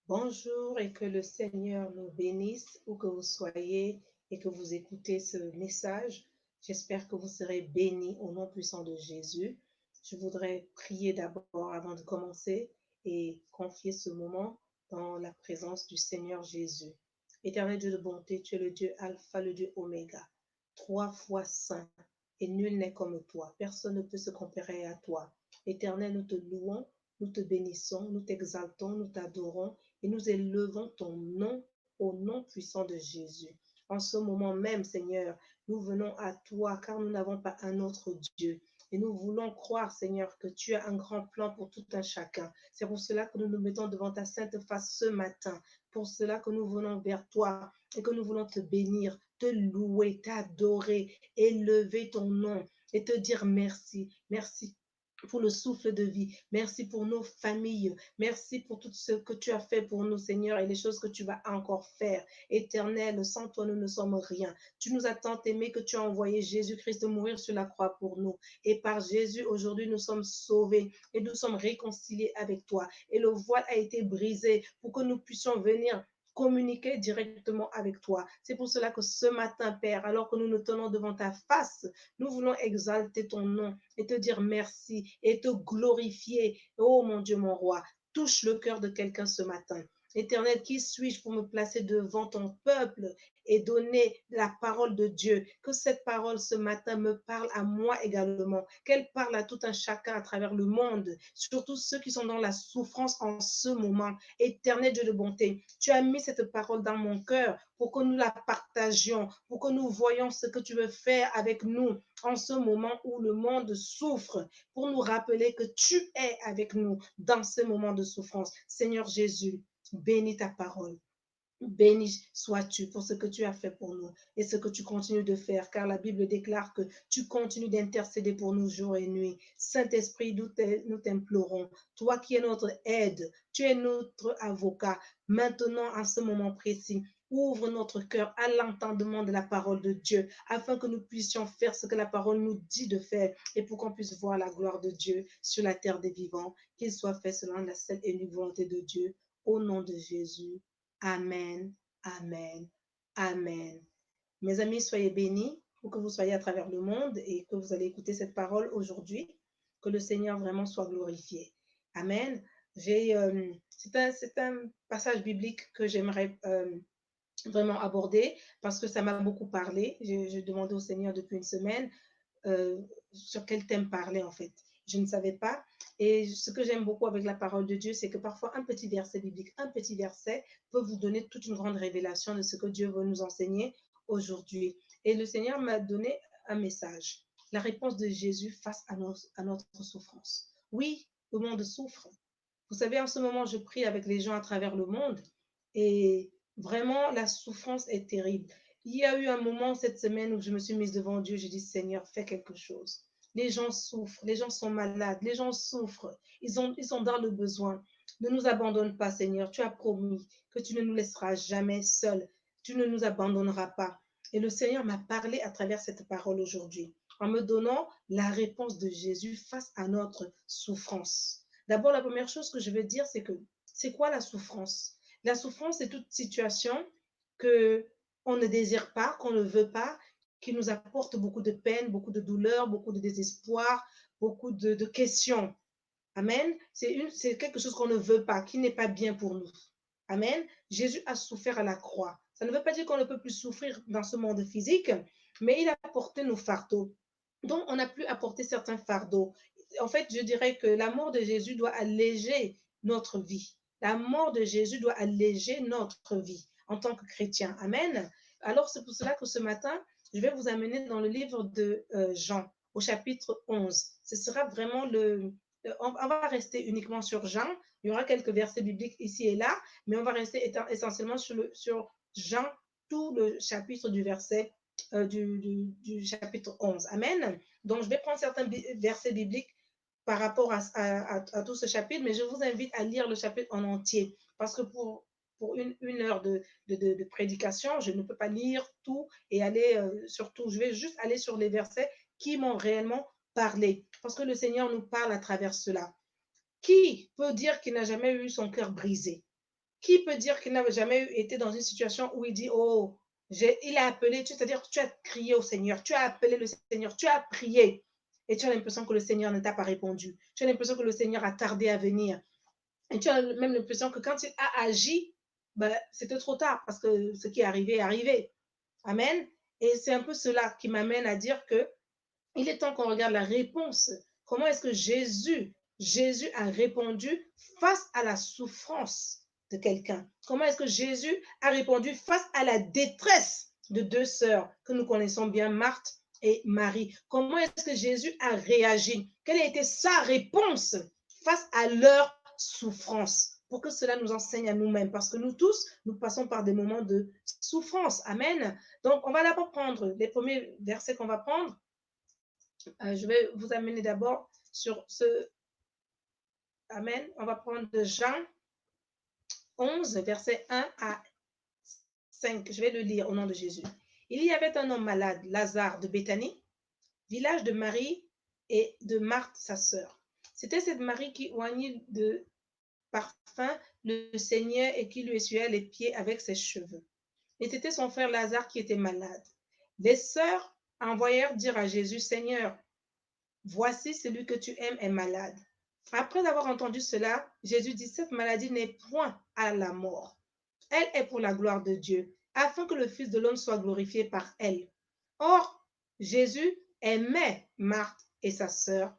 Bonjour et que le Seigneur nous bénisse où que vous soyez et que vous écoutez ce message. J'espère que vous serez bénis au nom puissant de Jésus. Je voudrais prier d'abord avant de commencer et confier ce moment dans la présence du Seigneur Jésus. Éternel Dieu de bonté, tu es le Dieu Alpha, le Dieu Oméga, trois fois saint et nul n'est comme toi. Personne ne peut se comparer à toi. Éternel, nous te louons, nous te bénissons, nous t'exaltons, nous t'adorons et nous élevons ton nom au nom puissant de Jésus. En ce moment même, Seigneur, nous venons à toi car nous n'avons pas un autre Dieu. Et nous voulons croire, Seigneur, que tu as un grand plan pour tout un chacun. C'est pour cela que nous nous mettons devant ta sainte face ce matin. Pour cela que nous venons vers toi et que nous voulons te bénir, te louer, t'adorer, élever ton nom et te dire merci. Merci pour le souffle de vie. Merci pour nos familles. Merci pour tout ce que tu as fait pour nous, Seigneur, et les choses que tu vas encore faire. Éternel, sans toi, nous ne sommes rien. Tu nous as tant aimés que tu as envoyé Jésus-Christ mourir sur la croix pour nous. Et par Jésus, aujourd'hui, nous sommes sauvés et nous sommes réconciliés avec toi. Et le voile a été brisé pour que nous puissions venir communiquer directement avec toi. C'est pour cela que ce matin, Père, alors que nous nous tenons devant ta face, nous voulons exalter ton nom et te dire merci et te glorifier. Oh mon Dieu, mon roi, touche le cœur de quelqu'un ce matin. Éternel, qui suis-je pour me placer devant ton peuple et donner la parole de Dieu? Que cette parole ce matin me parle à moi également, qu'elle parle à tout un chacun à travers le monde, surtout ceux qui sont dans la souffrance en ce moment. Éternel Dieu de bonté, tu as mis cette parole dans mon cœur pour que nous la partagions, pour que nous voyions ce que tu veux faire avec nous en ce moment où le monde souffre, pour nous rappeler que tu es avec nous dans ce moment de souffrance. Seigneur Jésus, bénis ta parole. Béni sois-tu pour ce que tu as fait pour nous et ce que tu continues de faire, car la Bible déclare que tu continues d'intercéder pour nous jour et nuit. Saint-Esprit, nous t'implorons, toi qui es notre aide, tu es notre avocat. Maintenant, en ce moment précis, ouvre notre cœur à l'entendement de la parole de Dieu, afin que nous puissions faire ce que la parole nous dit de faire et pour qu'on puisse voir la gloire de Dieu sur la terre des vivants, qu'il soit fait selon la seule et unique volonté de Dieu. Au nom de Jésus. Amen, amen, amen. Mes amis, soyez bénis, où que vous soyez à travers le monde et que vous allez écouter cette parole aujourd'hui. Que le Seigneur vraiment soit glorifié. Amen. C'est un passage biblique que j'aimerais vraiment aborder parce que ça m'a beaucoup parlé. J'ai demandé au Seigneur depuis une semaine sur quel thème parler en fait. Je ne savais pas. Et ce que j'aime beaucoup avec la parole de Dieu, c'est que parfois un petit verset biblique, un petit verset peut vous donner toute une grande révélation de ce que Dieu veut nous enseigner aujourd'hui. Et le Seigneur m'a donné un message. La réponse de Jésus face à notre souffrance. Oui, le monde souffre. Vous savez, en ce moment, je prie avec les gens à travers le monde et vraiment, la souffrance est terrible. Il y a eu un moment cette semaine où je me suis mise devant Dieu, j'ai dit, Seigneur, fais quelque chose. Les gens souffrent, les gens sont malades, les gens souffrent, ils sont dans le besoin. Ne nous abandonne pas, Seigneur. Tu as promis que tu ne nous laisseras jamais seuls. Tu ne nous abandonneras pas. Et le Seigneur m'a parlé à travers cette parole aujourd'hui, en me donnant la réponse de Jésus face à notre souffrance. D'abord, la première chose que je veux dire, c'est que c'est quoi la souffrance? La souffrance, c'est toute situation que on ne désire pas, qu'on ne veut pas, qui nous apporte beaucoup de peine, beaucoup de douleur, beaucoup de désespoir, beaucoup de questions. Amen. C'est quelque chose qu'on ne veut pas, qui n'est pas bien pour nous. Amen. Jésus a souffert à la croix. Ça ne veut pas dire qu'on ne peut plus souffrir dans ce monde physique, mais il a porté nos fardeaux. Donc, on n'a plus à porter certains fardeaux. En fait, je dirais que la mort de Jésus doit alléger notre vie. La mort de Jésus doit alléger notre vie en tant que chrétien. Amen. Alors, c'est pour cela que ce matin, je vais vous amener dans le livre de Jean, au chapitre 11. Ce sera vraiment on va rester uniquement sur Jean. Il y aura quelques versets bibliques ici et là, mais on va rester essentiellement sur Jean, tout le chapitre du verset du chapitre 11. Amen. Donc, je vais prendre certains versets bibliques par rapport à tout ce chapitre, mais je vous invite à lire le chapitre en entier, parce que pour une heure de prédication, je ne peux pas lire tout et aller sur tout. Je vais juste aller sur les versets qui m'ont réellement parlé, parce que le Seigneur nous parle à travers cela. Qui peut dire qu'il n'a jamais eu son cœur brisé? Qui peut dire qu'il n'a jamais été dans une situation où il dit, oh, il a appelé, c'est-à-dire tu as crié au Seigneur, tu as appelé le Seigneur, tu as prié et tu as l'impression que le Seigneur ne t'a pas répondu. Tu as l'impression que le Seigneur a tardé à venir. Et tu as même l'impression que quand il a agi, ben, c'était trop tard parce que ce qui est arrivé est arrivé. Amen. Et c'est un peu cela qui m'amène à dire que il est temps qu'on regarde la réponse. Comment est-ce que Jésus a répondu face à la souffrance de quelqu'un? Comment est-ce que Jésus a répondu face à la détresse de deux sœurs que nous connaissons bien, Marthe et Marie? Comment est-ce que Jésus a réagi? Quelle a été sa réponse face à leur souffrance? Pour que cela nous enseigne à nous-mêmes, parce que nous tous, nous passons par des moments de souffrance. Amen. Donc, on va d'abord prendre les premiers versets qu'on va prendre. Je vais vous amener d'abord sur ce... Amen. On va prendre de Jean 11, versets 1 à 5. Je vais le lire au nom de Jésus. Il y avait un homme malade, Lazare de Béthanie, village de Marie et de Marthe, sa sœur. C'était cette Marie qui oignit de parfum le Seigneur et qui lui essuyait les pieds avec ses cheveux. Et c'était son frère Lazare qui était malade. Les sœurs envoyèrent dire à Jésus, Seigneur, voici celui que tu aimes est malade. Après avoir entendu cela, Jésus dit, cette maladie n'est point à la mort. Elle est pour la gloire de Dieu, afin que le Fils de l'homme soit glorifié par elle. Or, Jésus aimait Marthe et sa sœur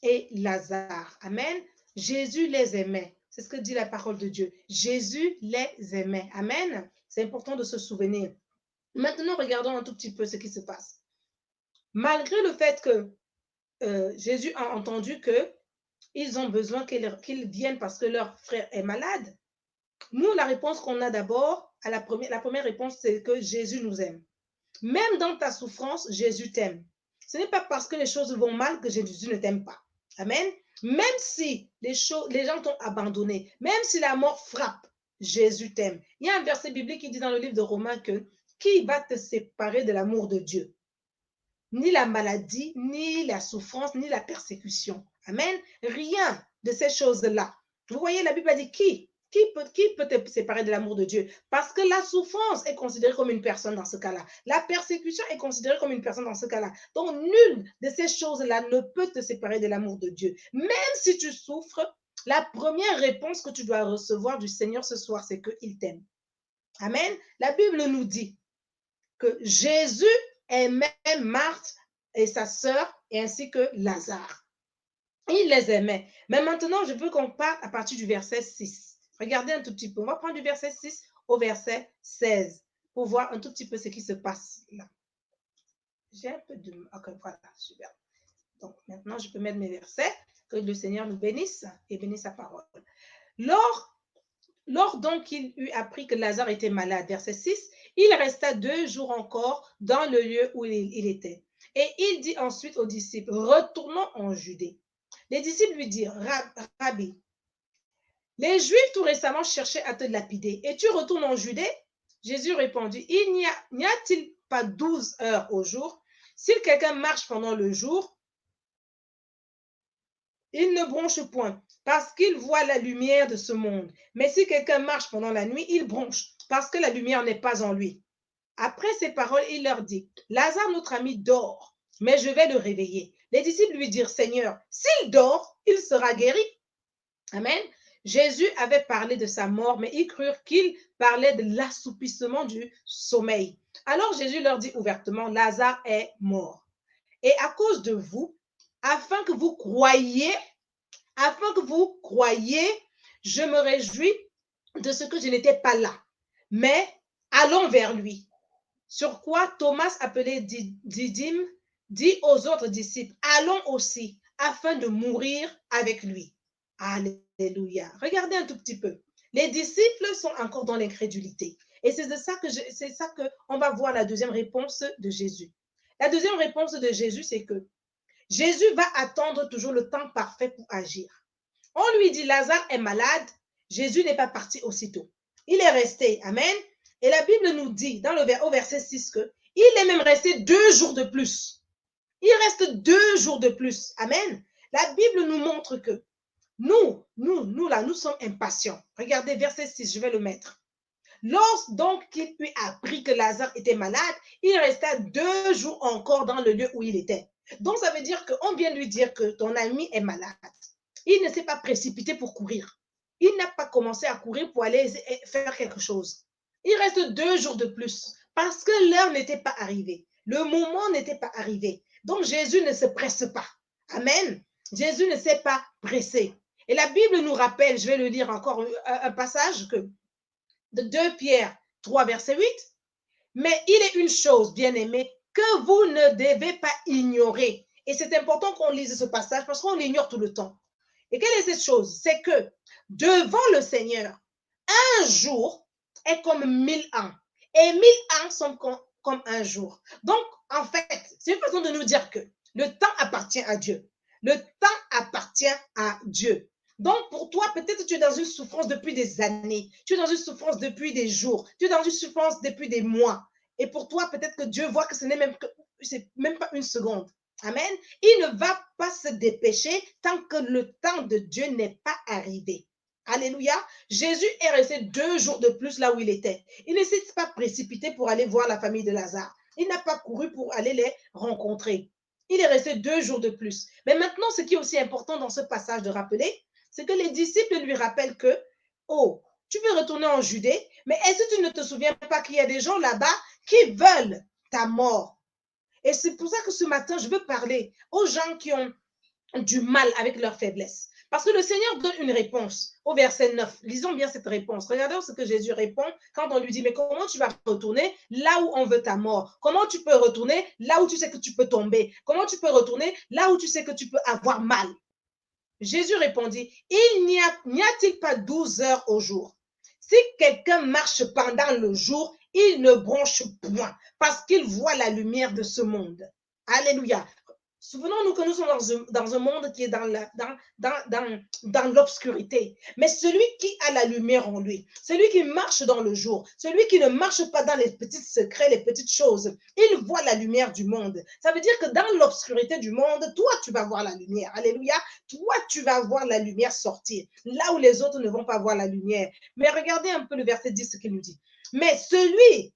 et Lazare. Amen. Jésus les aimait. C'est ce que dit la parole de Dieu. Jésus les aimait. Amen. C'est important de se souvenir. Maintenant, regardons un tout petit peu ce qui se passe. Malgré le fait que Jésus a entendu qu'ils ont besoin qu'ils viennent parce que leur frère est malade, nous, la réponse qu'on a d'abord, la première réponse, c'est que Jésus nous aime. Même dans ta souffrance, Jésus t'aime. Ce n'est pas parce que les choses vont mal que Jésus ne t'aime pas. Amen. Même si les gens t'ont abandonné, même si la mort frappe, Jésus t'aime. Il y a un verset biblique qui dit dans le livre de Romains que qui va te séparer de l'amour de Dieu? Ni la maladie, ni la souffrance, ni la persécution. Amen. Rien de ces choses-là. Vous voyez, la Bible a dit qui peut te séparer de l'amour de Dieu? Parce que la souffrance est considérée comme une personne dans ce cas-là. La persécution est considérée comme une personne dans ce cas-là. Donc, nulle de ces choses-là ne peut te séparer de l'amour de Dieu. Même si tu souffres, la première réponse que tu dois recevoir du Seigneur ce soir, c'est qu'il t'aime. Amen. La Bible nous dit que Jésus aimait Marthe et sa sœur, et ainsi que Lazare. Il les aimait. Mais maintenant, je veux qu'on parte à partir du verset 6. Regardez un tout petit peu. On va prendre du verset 6 au verset 16 pour voir un tout petit peu ce qui se passe là. J'ai un peu de... Ok, voilà, super. Donc, maintenant, je peux mettre mes versets. Que le Seigneur nous bénisse et bénisse sa parole. Lors donc qu'il eut appris que Lazare était malade, verset 6, il resta 2 jours encore dans le lieu où il était. Et il dit ensuite aux disciples, retournons en Judée. Les disciples lui dirent, Rabbi, les Juifs tout récemment cherchaient à te lapider et tu retournes en Judée? Jésus répondit, n'y a-t-il pas 12 heures au jour? Si quelqu'un marche pendant le jour, il ne bronche point parce qu'il voit la lumière de ce monde. Mais si quelqu'un marche pendant la nuit, il bronche parce que la lumière n'est pas en lui. Après ces paroles, il leur dit, Lazare, notre ami, dort, mais je vais le réveiller. Les disciples lui dirent, Seigneur, s'il dort, il sera guéri. Amen. Jésus avait parlé de sa mort, mais ils crurent qu'il parlait de l'assoupissement du sommeil. Alors Jésus leur dit ouvertement, Lazare est mort. Et à cause de vous, afin que vous croyiez, je me réjouis de ce que je n'étais pas là. Mais allons vers lui. Sur quoi Thomas, appelé Didyme, dit aux autres disciples, allons aussi, afin de mourir avec lui. Alléluia. Regardez un tout petit peu. Les disciples sont encore dans l'incrédulité. Et c'est ça que on va voir la deuxième réponse de Jésus. La deuxième réponse de Jésus, c'est que Jésus va attendre toujours le temps parfait pour agir. On lui dit, Lazare est malade. Jésus n'est pas parti aussitôt. Il est resté. Amen. Et la Bible nous dit, au verset 6, qu'il est même resté 2 jours de plus. Il reste 2 jours de plus. Amen. La Bible nous montre que Nous là, nous sommes impatients. Regardez verset 6, je vais le mettre. Lorsque donc il eut appris que Lazare était malade, il resta 2 jours encore dans le lieu où il était. Donc ça veut dire qu'on vient lui dire que ton ami est malade. Il ne s'est pas précipité pour courir. Il n'a pas commencé à courir pour aller faire quelque chose. Il reste 2 jours de plus parce que l'heure n'était pas arrivée. Le moment n'était pas arrivé. Donc Jésus ne se presse pas. Amen. Jésus ne s'est pas pressé. Et la Bible nous rappelle, je vais le lire encore, un passage que de 2 Pierre 3, verset 8. Mais il est une chose, bien-aimés, que vous ne devez pas ignorer. Et c'est important qu'on lise ce passage parce qu'on l'ignore tout le temps. Et quelle est cette chose? C'est que devant le Seigneur, un jour est comme 1000 ans. Et 1000 ans sont comme un jour. Donc, en fait, c'est une façon de nous dire que le temps appartient à Dieu. Le temps appartient à Dieu. Donc, pour toi, peut-être tu es dans une souffrance depuis des années. Tu es dans une souffrance depuis des jours. Tu es dans une souffrance depuis des mois. Et pour toi, peut-être que Dieu voit que ce n'est même pas une seconde. Amen. Il ne va pas se dépêcher tant que le temps de Dieu n'est pas arrivé. Alléluia. Jésus est resté 2 jours de plus là où il était. Il ne s'est pas précipité pour aller voir la famille de Lazare. Il n'a pas couru pour aller les rencontrer. Il est resté 2 jours de plus. Mais maintenant, ce qui est aussi important dans ce passage de rappeler, c'est que les disciples lui rappellent que, oh, tu veux retourner en Judée, mais est-ce que tu ne te souviens pas qu'il y a des gens là-bas qui veulent ta mort? Et c'est pour ça que ce matin, je veux parler aux gens qui ont du mal avec leur faiblesse. Parce que le Seigneur donne une réponse au verset 9. Lisons bien cette réponse. Regardez ce que Jésus répond quand on lui dit, mais comment tu vas retourner là où on veut ta mort? Comment tu peux retourner là où tu sais que tu peux tomber? Comment tu peux retourner là où tu sais que tu peux avoir mal? Jésus répondit, n'y a-t-il pas 12 heures au jour? Si quelqu'un marche pendant le jour, il ne bronche point parce qu'il voit la lumière de ce monde. Alléluia. Souvenons-nous que nous sommes dans un monde qui est dans l'obscurité. Mais celui qui a la lumière en lui, celui qui marche dans le jour, celui qui ne marche pas dans les petits secrets, les petites choses, il voit la lumière du monde. Ça veut dire que dans l'obscurité du monde, toi, tu vas voir la lumière. Alléluia. Toi, tu vas voir la lumière sortir, là où les autres ne vont pas voir la lumière. Mais regardez un peu le verset 10, ce qu'il nous dit. Mais si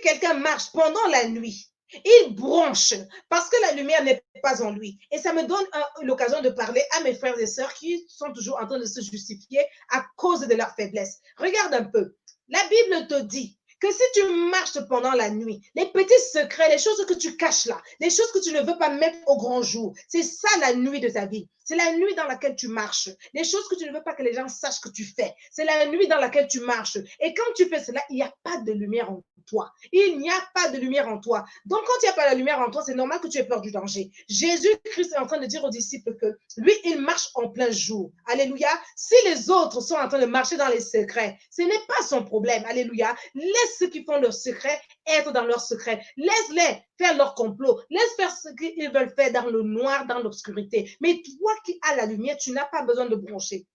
quelqu'un marche pendant la nuit, il bronche parce que la lumière n'est pas en lui. Et ça me donne l'occasion de parler à mes frères et sœurs qui sont toujours en train de se justifier à cause de leur faiblesse. Regarde un peu. La Bible te dit que si tu marches pendant la nuit, les petits secrets, les choses que tu caches là, les choses que tu ne veux pas mettre au grand jour, c'est ça la nuit de ta vie. C'est la nuit dans laquelle tu marches. Les choses que tu ne veux pas que les gens sachent que tu fais. C'est la nuit dans laquelle tu marches. Et quand tu fais cela, il n'y a pas de lumière en toi. Il n'y a pas de lumière en toi. Donc, quand il n'y a pas la lumière en toi, c'est normal que tu aies peur du danger. Jésus-Christ est en train de dire aux disciples que lui, il marche en plein jour. Alléluia. Si les autres sont en train de marcher dans les secrets, ce n'est pas son problème. Alléluia. Laisse ceux qui font leur secret être dans leur secret. Laisse-les faire leur complot. Laisse faire ce qu'ils veulent faire dans le noir, dans l'obscurité. Mais toi qui as la lumière, tu n'as pas besoin de broncher.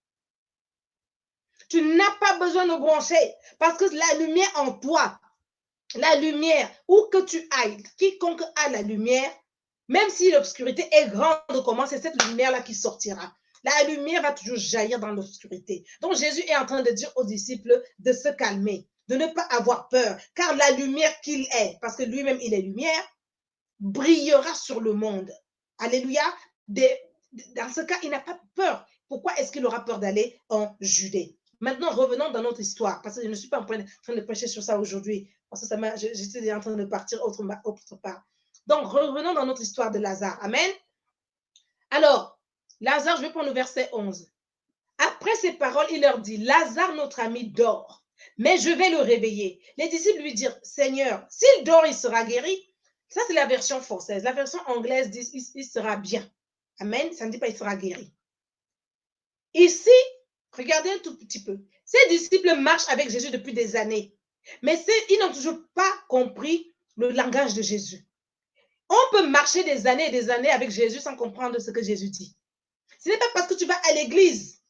Tu n'as pas besoin de broncher parce que la lumière en toi, la lumière, où que tu ailles, quiconque a la lumière, même si l'obscurité est grande, comment c'est cette lumière-là qui sortira. La lumière va toujours jaillir dans l'obscurité. Donc Jésus est en train de dire aux disciples de se calmer, de ne pas avoir peur, car la lumière qu'il est, parce que lui-même il est lumière, brillera sur le monde. Alléluia. Dans ce cas, il n'a pas peur. Pourquoi est-ce qu'il aura peur d'aller en Judée? Maintenant, revenons dans notre histoire, parce que je ne suis pas en train de prêcher sur ça aujourd'hui, parce que j'étais en train de partir autre part. Donc, revenons dans notre histoire de Lazare. Amen. Alors, Lazare, je vais prendre le verset 11. Après ces paroles, il leur dit, Lazare, notre ami, dort, mais je vais le réveiller. Les disciples lui dirent, Seigneur, s'il dort, il sera guéri. Ça, c'est la version française. La version anglaise dit, il sera bien. Amen. Ça ne dit pas, il sera guéri. Ici, regardez un tout petit peu. Ces disciples marchent avec Jésus depuis des années, mais ils n'ont toujours pas compris le langage de Jésus. On peut marcher des années et des années avec Jésus sans comprendre ce que Jésus dit. Ce n'est pas parce que tu vas à l'église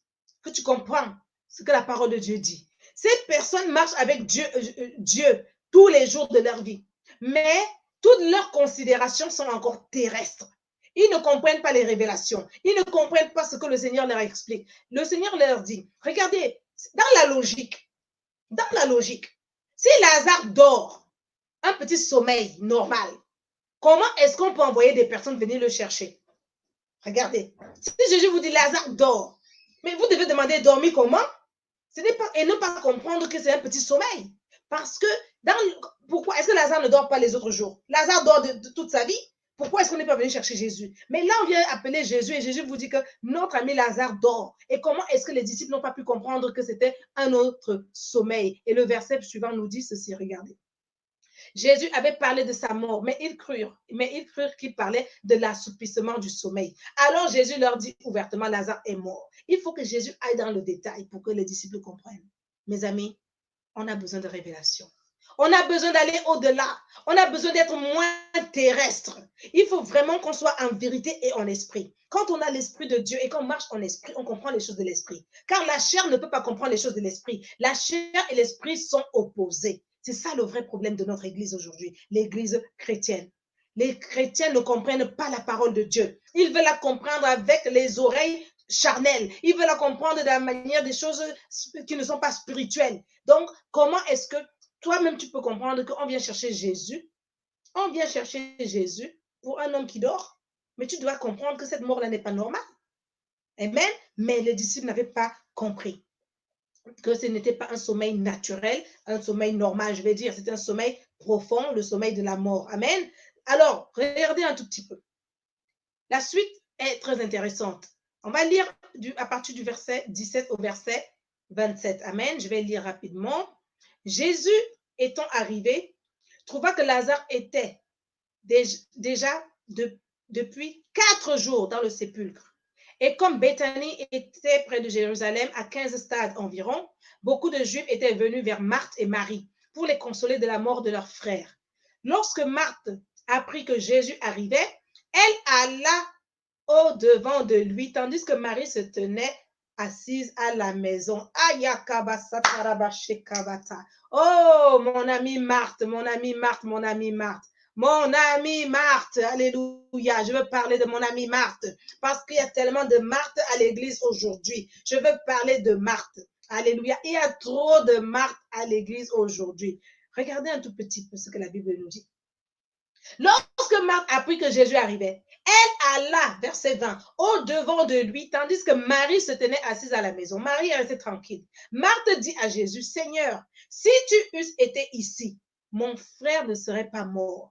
que tu comprends ce que la parole de Dieu dit. Ces personnes marchent avec Dieu tous les jours de leur vie, mais toutes leurs considérations sont encore terrestres. Ils ne comprennent pas les révélations. Ils ne comprennent pas ce que le Seigneur leur explique. Le Seigneur leur dit, regardez, dans la logique, si Lazare dort, un petit sommeil normal, comment est-ce qu'on peut envoyer des personnes venir le chercher? Regardez, si Jésus vous dit Lazare dort, mais vous devez demander dormir comment? Ce n'est pas, et ne pas comprendre que c'est un petit sommeil. Parce que, pourquoi est-ce que Lazare ne dort pas les autres jours? Lazare dort de toute sa vie. Pourquoi est-ce qu'on n'est pas venu chercher Jésus? Mais là, on vient appeler Jésus et Jésus vous dit que notre ami Lazare dort. Et comment est-ce que les disciples n'ont pas pu comprendre que c'était un autre sommeil? Et le verset suivant nous dit ceci, regardez. Jésus avait parlé de sa mort, mais ils crurent qu'il parlait de l'assouplissement du sommeil. Alors Jésus leur dit ouvertement, Lazare est mort. Il faut que Jésus aille dans le détail pour que les disciples comprennent. Mes amis, on a besoin de révélation. On a besoin d'aller au-delà. On a besoin d'être moins terrestre. Il faut vraiment qu'on soit en vérité et en esprit. Quand on a l'esprit de Dieu et qu'on marche en esprit, on comprend les choses de l'esprit. Car la chair ne peut pas comprendre les choses de l'esprit. La chair et l'esprit sont opposés. C'est ça le vrai problème de notre Église aujourd'hui, l'Église chrétienne. Les chrétiens ne comprennent pas la parole de Dieu. Ils veulent la comprendre avec les oreilles charnelles. Ils veulent la comprendre de la manière des choses qui ne sont pas spirituelles. Donc, comment est-ce que toi-même tu peux comprendre qu'on vient chercher Jésus? On vient chercher Jésus pour un homme qui dort. Mais tu dois comprendre que cette mort-là n'est pas normale. Amen. Mais les disciples n'avaient pas compris que ce n'était pas un sommeil naturel, un sommeil normal, je vais dire, c'est un sommeil profond, le sommeil de la mort. Amen. Alors, regardez un tout petit peu. La suite est très intéressante. On va lire à partir du verset 17 au verset 27. Amen. Je vais lire rapidement. Jésus, étant arrivé, trouva que Lazare était déjà depuis 4 jours dans le sépulcre. Et comme Béthanie était près de Jérusalem, à 15 stades environ, beaucoup de Juifs étaient venus vers Marthe et Marie pour les consoler de la mort de leur frère. Lorsque Marthe apprit que Jésus arrivait, elle alla au-devant de lui, tandis que Marie se tenait assise à la maison. Oh, mon amie Marthe, mon amie Marthe, mon amie Marthe. Mon amie Marthe, alléluia, je veux parler de mon amie Marthe, parce qu'il y a tellement de Marthe à l'église aujourd'hui. Je veux parler de Marthe, alléluia. Il y a trop de Marthe à l'église aujourd'hui. Regardez un tout petit peu ce que la Bible nous dit. Lorsque Marthe apprit que Jésus arrivait, elle alla, verset 20, au-devant de lui, tandis que Marie se tenait assise à la maison. Marie est restée tranquille. Marthe dit à Jésus, Seigneur, si tu eusses été ici, mon frère ne serait pas mort.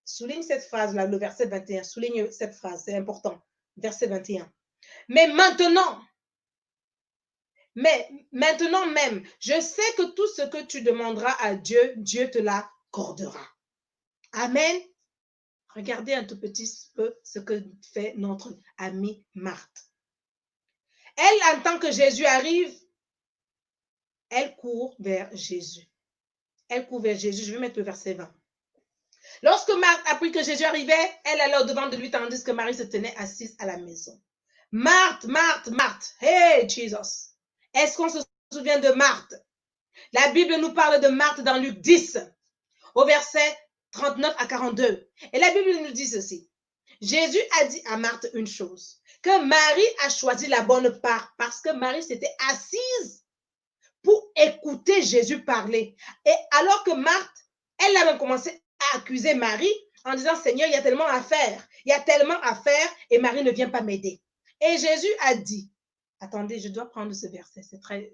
Souligne cette phrase-là, le verset 21. Souligne cette phrase, c'est important. Verset 21. Mais maintenant même, je sais que tout ce que tu demanderas à Dieu, Dieu te l'accordera. Amen. Regardez un tout petit peu ce que fait notre amie Marthe. Elle entend que Jésus arrive, elle court vers Jésus. Elle court vers Jésus. Je vais mettre le verset 20. Lorsque Marthe apprit que Jésus arrivait, elle allait au-devant de lui, tandis que Marie se tenait assise à la maison. Marthe, Marthe, Marthe. Hey, Jesus. Est-ce qu'on se souvient de Marthe? La Bible nous parle de Marthe dans Luc 10, au verset 39 à 42. Et la Bible nous dit ceci. Jésus a dit à Marthe une chose, que Marie a choisi la bonne part parce que Marie s'était assise pour écouter Jésus parler. Et alors que Marthe, elle a même commencé à accuser Marie en disant, Seigneur, il y a tellement à faire, et Marie ne vient pas m'aider. Et Jésus a dit, attendez, je dois prendre ce verset,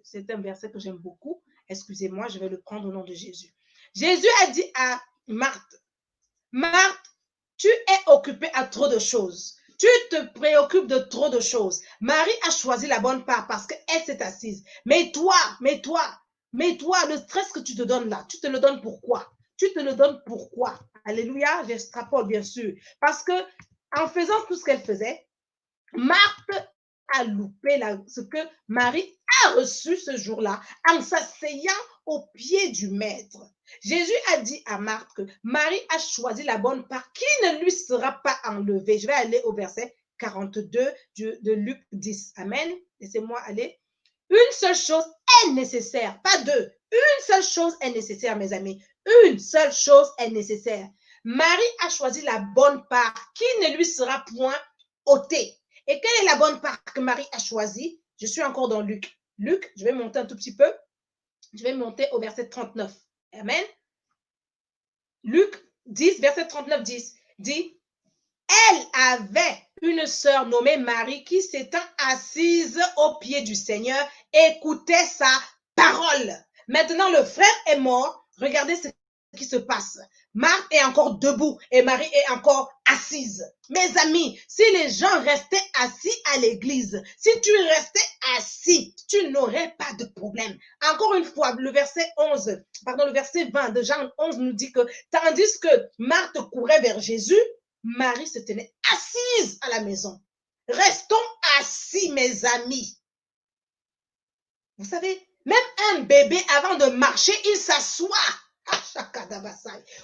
c'est un verset que j'aime beaucoup, excusez-moi, je vais le prendre au nom de Jésus. Jésus a dit à Marthe, Marthe, tu es occupée à trop de choses. Tu te préoccupes de trop de choses. Marie a choisi la bonne part parce qu'elle s'est assise. Mais toi, le stress que tu te donnes là, tu te le donnes pourquoi? Tu te le donnes pourquoi? Alléluia, j'extrapole bien sûr. Parce que en faisant tout ce qu'elle faisait, Marthe a loupé ce que Marie a reçu ce jour-là en s'asseyant au pied du maître. Jésus a dit à Marthe que Marie a choisi la bonne part qui ne lui sera pas enlevée. Je vais aller au verset 42 de Luc 10. Amen. Laissez-moi aller. Une seule chose est nécessaire, pas deux. Une seule chose est nécessaire, mes amis. Une seule chose est nécessaire. Marie a choisi la bonne part qui ne lui sera point ôtée. Et quelle est la bonne part que Marie a choisie? Je suis encore dans Luc. Luc, je vais monter un tout petit peu. Je vais monter au verset 39. Amen. Luc 10, verset 39 dit, elle avait une sœur nommée Marie qui s'étant assise au pied du Seigneur, écoutait sa parole. Maintenant, le frère est mort. Regardez ce qui se passe. Marthe est encore debout et Marie est encore assise. Mes amis, si les gens restaient assis à l'église, si tu restais assis, tu n'aurais pas de problème. Encore une fois, le verset 20 de Jean 11 nous dit que tandis que Marthe courait vers Jésus, Marie se tenait assise à la maison. Restons assis, mes amis. Vous savez, même un bébé, avant de marcher, il s'assoit.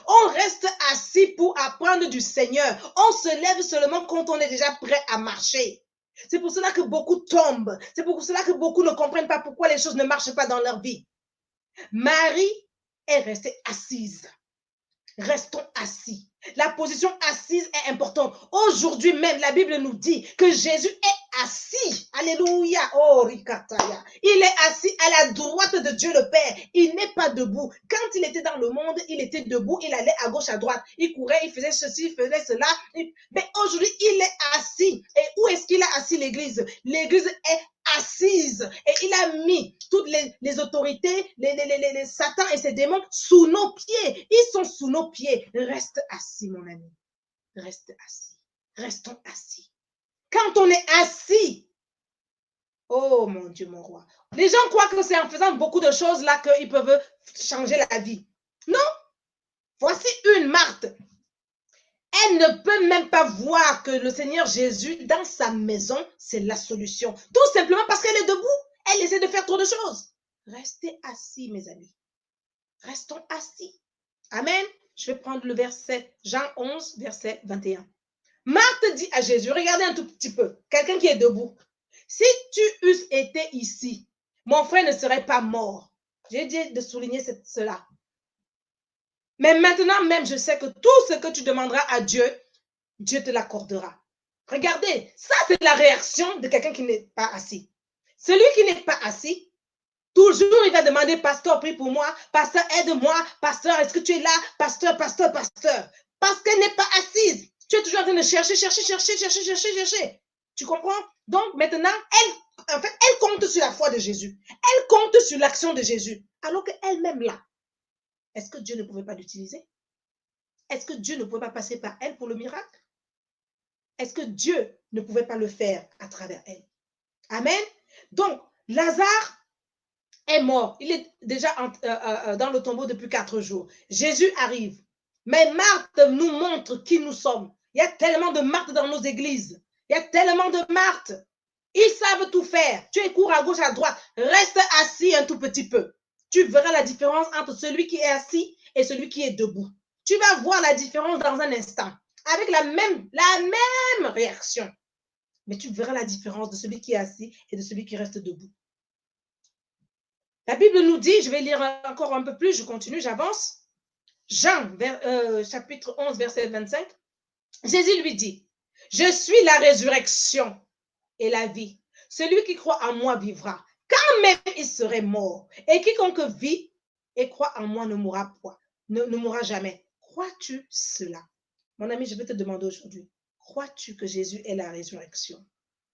On reste assis pour apprendre du Seigneur. On se lève seulement quand on est déjà prêt à marcher. C'est pour cela que beaucoup tombent. C'est pour cela que beaucoup ne comprennent pas pourquoi les choses ne marchent pas dans leur vie. Marie est restée assise. Restons assis. La position assise est importante. Aujourd'hui même, la Bible nous dit que Jésus est assis. Alléluia. Oh, Rikataya. Il est assis à la droite de Dieu le Père. Il n'est pas debout. Quand il était dans le monde, il était debout. Il allait à gauche, à droite. Il courait, il faisait ceci, il faisait cela. Mais aujourd'hui, il est assis. Et où est-ce qu'il a assis l'église? L'église est assise et il a mis toutes les autorités, les Satan et ses démons sous nos pieds. Ils sont sous nos pieds. Reste assis, mon ami. Reste assis. Restons assis. Quand on est assis, oh mon Dieu, mon roi, les gens croient que c'est en faisant beaucoup de choses là qu'ils peuvent changer la vie. Non. Voici une Marthe. Elle ne peut même pas voir que le Seigneur Jésus, dans sa maison, c'est la solution. Tout simplement parce qu'elle est debout. Elle essaie de faire trop de choses. Restez assis, mes amis. Restons assis. Amen. Je vais prendre le verset, Jean 11, verset 21. Marthe dit à Jésus, regardez un tout petit peu, quelqu'un qui est debout. Si tu eusses été ici, mon frère ne serait pas mort. J'ai dit de souligner cela. Mais maintenant même, je sais que tout ce que tu demanderas à Dieu, Dieu te l'accordera. Regardez, ça c'est la réaction de quelqu'un qui n'est pas assis. Celui qui n'est pas assis, toujours il va demander, pasteur, prie pour moi, pasteur, aide-moi, pasteur, est-ce que tu es là, pasteur, pasteur, pasteur. Parce qu'elle n'est pas assise. Tu es toujours en train de chercher. Tu comprends? Donc maintenant, elle compte sur la foi de Jésus. Elle compte sur l'action de Jésus. Alors qu'elle-même là, est-ce que Dieu ne pouvait pas l'utiliser? Est-ce que Dieu ne pouvait pas passer par elle pour le miracle? Est-ce que Dieu ne pouvait pas le faire à travers elle? Amen. Donc, Lazare est mort. Il est déjà dans le tombeau depuis 4 jours. Jésus arrive. Mais Marthe nous montre qui nous sommes. Il y a tellement de Marthe dans nos églises. Il y a tellement de Marthe. Ils savent tout faire. Tu cours à gauche, à droite. Reste assis un tout petit peu. Tu verras la différence entre celui qui est assis et celui qui est debout. Tu vas voir la différence dans un instant. Avec la même réaction. Mais tu verras la différence de celui qui est assis et de celui qui reste debout. La Bible nous dit, je vais lire encore un peu plus, je continue, j'avance. Jean, chapitre 11, verset 25. Jésus lui dit, je suis la résurrection et la vie. Celui qui croit en moi vivra, quand même il serait mort. Et quiconque vit et croit en moi ne mourra point, ne mourra jamais. Crois-tu cela? Mon ami, je vais te demander aujourd'hui, crois-tu que Jésus est la résurrection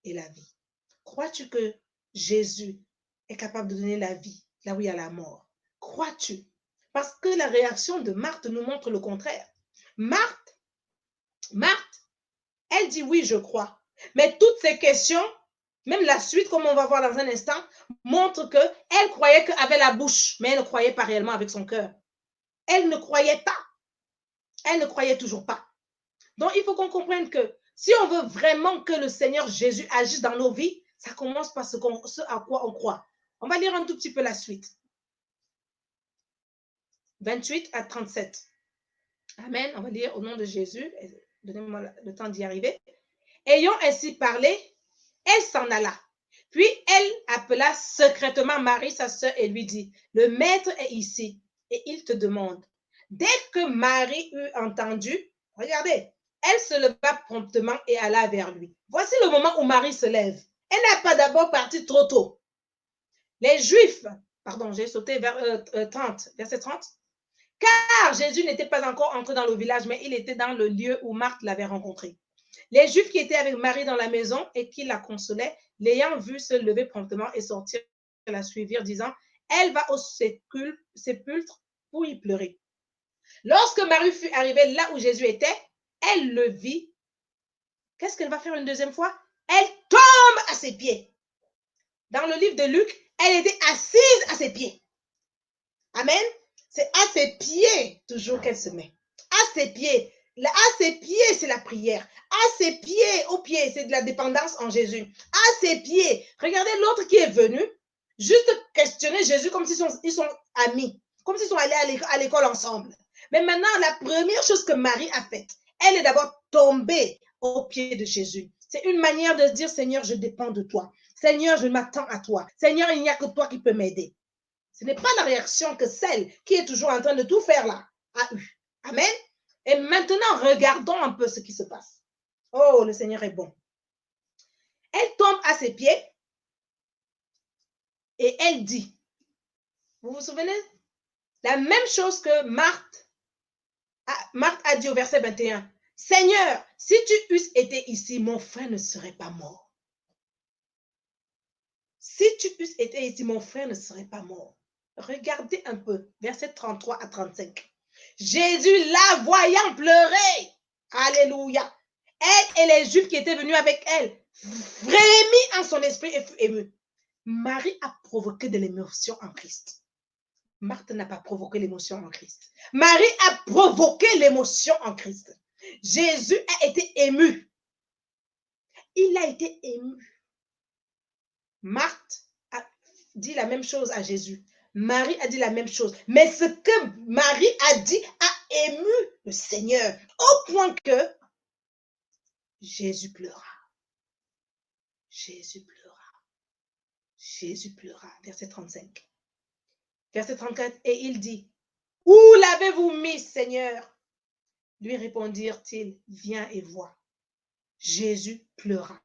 et la vie? Crois-tu que Jésus est capable de donner la vie là où il y a la mort? Crois-tu? Parce que la réaction de Marthe nous montre le contraire. Marthe, elle dit oui, je crois. Mais toutes ces questions, même la suite, comme on va voir dans un instant, montre qu'elle croyait qu'avec la bouche, mais elle ne croyait pas réellement avec son cœur. Elle ne croyait pas. Elle ne croyait toujours pas. Donc, il faut qu'on comprenne que si on veut vraiment que le Seigneur Jésus agisse dans nos vies, ça commence par ce à quoi on croit. On va lire un tout petit peu la suite. 28 à 37. Amen. On va lire au nom de Jésus. Donnez-moi le temps d'y arriver. Ayant ainsi parlé, elle s'en alla. Puis elle appela secrètement Marie, sa sœur, et lui dit, le maître est ici et il te demande. Dès que Marie eut entendu, regardez, Elle se leva promptement et alla vers lui. Voici le moment où Marie se lève. Elle n'a pas d'abord parti trop tôt. Les Juifs, pardon, j'ai sauté vers 30, verset 30. Car Jésus n'était pas encore entré dans le village, mais il était dans le lieu où Marthe l'avait rencontré. Les Juifs qui étaient avec Marie dans la maison et qui la consolaient, l'ayant vue se lever promptement et sortir, la suivirent, disant, elle va au sépulcre pour y pleurer. Lorsque Marie fut arrivée là où Jésus était, elle le vit. Qu'est-ce qu'elle va faire une deuxième fois? Elle tombe à ses pieds. Dans le livre de Luc, elle était assise à ses pieds. Amen. C'est à ses pieds toujours qu'elle se met. À ses pieds. À ses pieds, c'est la prière. À ses pieds, aux pieds, c'est de la dépendance en Jésus. À ses pieds. Regardez l'autre qui est venu, juste questionner Jésus comme s'ils sont amis, comme s'ils sont allés à l'école ensemble. Mais maintenant, la première chose que Marie a faite, elle est d'abord tombée aux pieds de Jésus. C'est une manière de dire, Seigneur, je dépends de toi. Seigneur, je m'attends à toi. Seigneur, il n'y a que toi qui peux m'aider. Ce n'est pas la réaction que celle qui est toujours en train de tout faire là a eu. Amen. Et maintenant, regardons un peu ce qui se passe. Oh, le Seigneur est bon. Elle tombe à ses pieds et elle dit, vous vous souvenez? La même chose que Marthe a dit au verset 21. Seigneur, si tu eusses été ici, mon frère ne serait pas mort. Si tu eusses été ici, mon frère ne serait pas mort. Regardez un peu, verset 33 à 35. Jésus, la voyant pleurer, alléluia, elle et les Juifs qui étaient venus avec elle, frémit en son esprit et fut ému. Marie a provoqué de l'émotion en Christ. Marthe n'a pas provoqué l'émotion en Christ. Marie a provoqué l'émotion en Christ. Jésus a été ému. Il a été ému. Marthe a dit la même chose à Jésus. Marie a dit la même chose. Mais ce que Marie a dit a ému le Seigneur au point que Jésus pleura. Jésus pleura. Jésus pleura. Verset 35. Verset 34. Et il dit, où l'avez-vous mis, Seigneur? Lui répondirent-ils, viens et vois. Jésus pleura.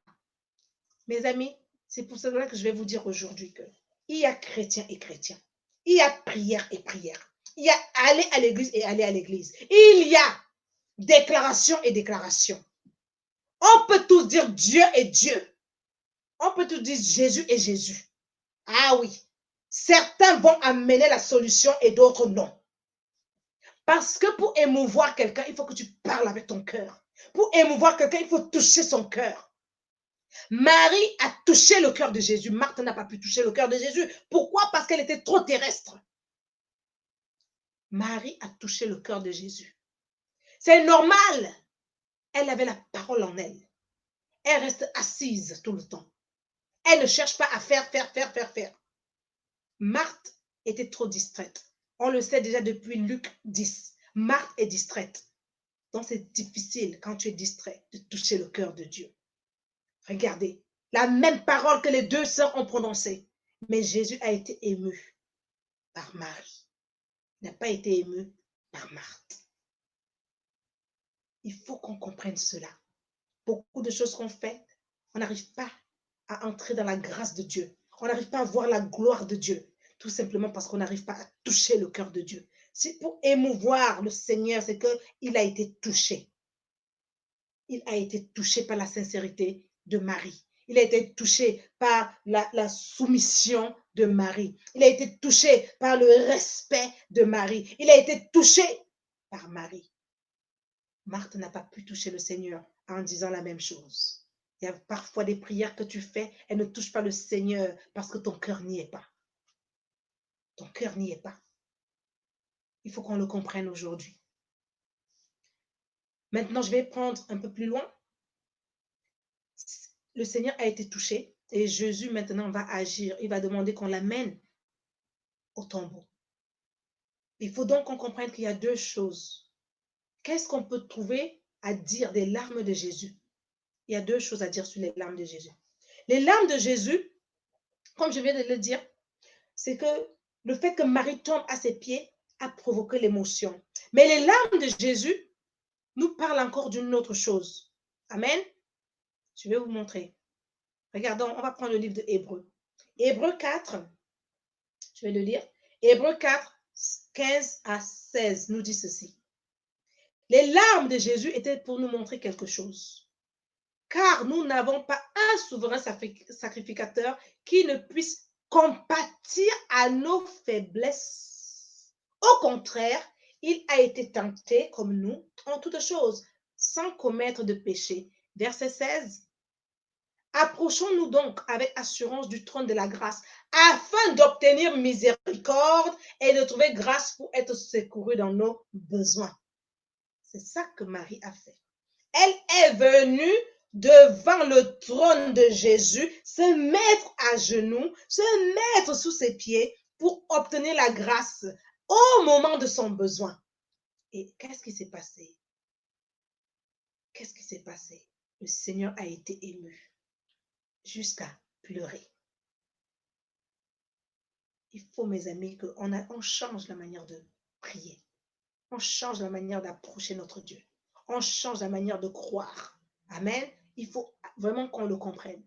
Mes amis, c'est pour cela que je vais vous dire aujourd'hui qu'il y a chrétiens et chrétiens. Il y a prière et prière. Il y a aller à l'église et aller à l'église. Il y a déclaration et déclaration. On peut tous dire Dieu est Dieu. On peut tous dire Jésus est Jésus. Ah oui. Certains vont amener la solution et d'autres non. Parce que pour émouvoir quelqu'un, il faut que tu parles avec ton cœur. Pour émouvoir quelqu'un, il faut toucher son cœur. Marie a touché le cœur de Jésus. Marthe n'a pas pu toucher le cœur de Jésus. Pourquoi? Parce qu'elle était trop terrestre. Marie a touché le cœur de Jésus. C'est normal. Elle avait la parole en elle. Elle reste assise tout le temps. Elle ne cherche pas à faire. Marthe était trop distraite. On le sait déjà depuis Luc 10. Marthe est distraite. Donc c'est difficile quand tu es distrait de toucher le cœur de Dieu. Regardez, la même parole que les deux sœurs ont prononcée. Mais Jésus a été ému par Marie. Il n'a pas été ému par Marthe. Il faut qu'on comprenne cela. Beaucoup de choses qu'on fait, on n'arrive pas à entrer dans la grâce de Dieu. On n'arrive pas à voir la gloire de Dieu. Tout simplement parce qu'on n'arrive pas à toucher le cœur de Dieu. C'est pour émouvoir le Seigneur, c'est qu'il a été touché. Il a été touché par la sincérité de Marie. Il a été touché par la soumission de Marie. Il a été touché par le respect de Marie. Il a été touché par Marie. Marthe n'a pas pu toucher le Seigneur en disant la même chose. Il y a parfois des prières que tu fais, elles ne touchent pas le Seigneur parce que ton cœur n'y est pas. Ton cœur n'y est pas. Il faut qu'on le comprenne aujourd'hui. Maintenant, je vais prendre un peu plus loin. Le Seigneur a été touché et Jésus maintenant va agir. Il va demander qu'on l'amène au tombeau. Il faut donc qu'on comprenne qu'il y a deux choses. Qu'est-ce qu'on peut trouver à dire des larmes de Jésus? Il y a deux choses à dire sur les larmes de Jésus. Les larmes de Jésus, comme je viens de le dire, c'est que le fait que Marie tombe à ses pieds a provoqué l'émotion. Mais les larmes de Jésus nous parle encore d'une autre chose. Amen. Je vais vous montrer. Regardons, on va prendre le livre de Hébreux. Hébreux 4, je vais le lire. Hébreux 4, 15 à 16 nous dit ceci. Les larmes de Jésus étaient pour nous montrer quelque chose. Car nous n'avons pas un souverain sacrificateur qui ne puisse compatir à nos faiblesses. Au contraire, il a été tenté comme nous en toutes choses, sans commettre de péché. Verset 16. Approchons-nous donc avec assurance du trône de la grâce, afin d'obtenir miséricorde et de trouver grâce pour être secourus dans nos besoins. C'est ça que Marie a fait. Elle est venue devant le trône de Jésus, se mettre à genoux, se mettre sous ses pieds pour obtenir la grâce au moment de son besoin. Et qu'est-ce qui s'est passé? Qu'est-ce qui s'est passé? Le Seigneur a été ému jusqu'à pleurer. Il faut, mes amis, qu'on change la manière de prier. On change la manière d'approcher notre Dieu. On change la manière de croire. Amen. Il faut vraiment qu'on le comprenne.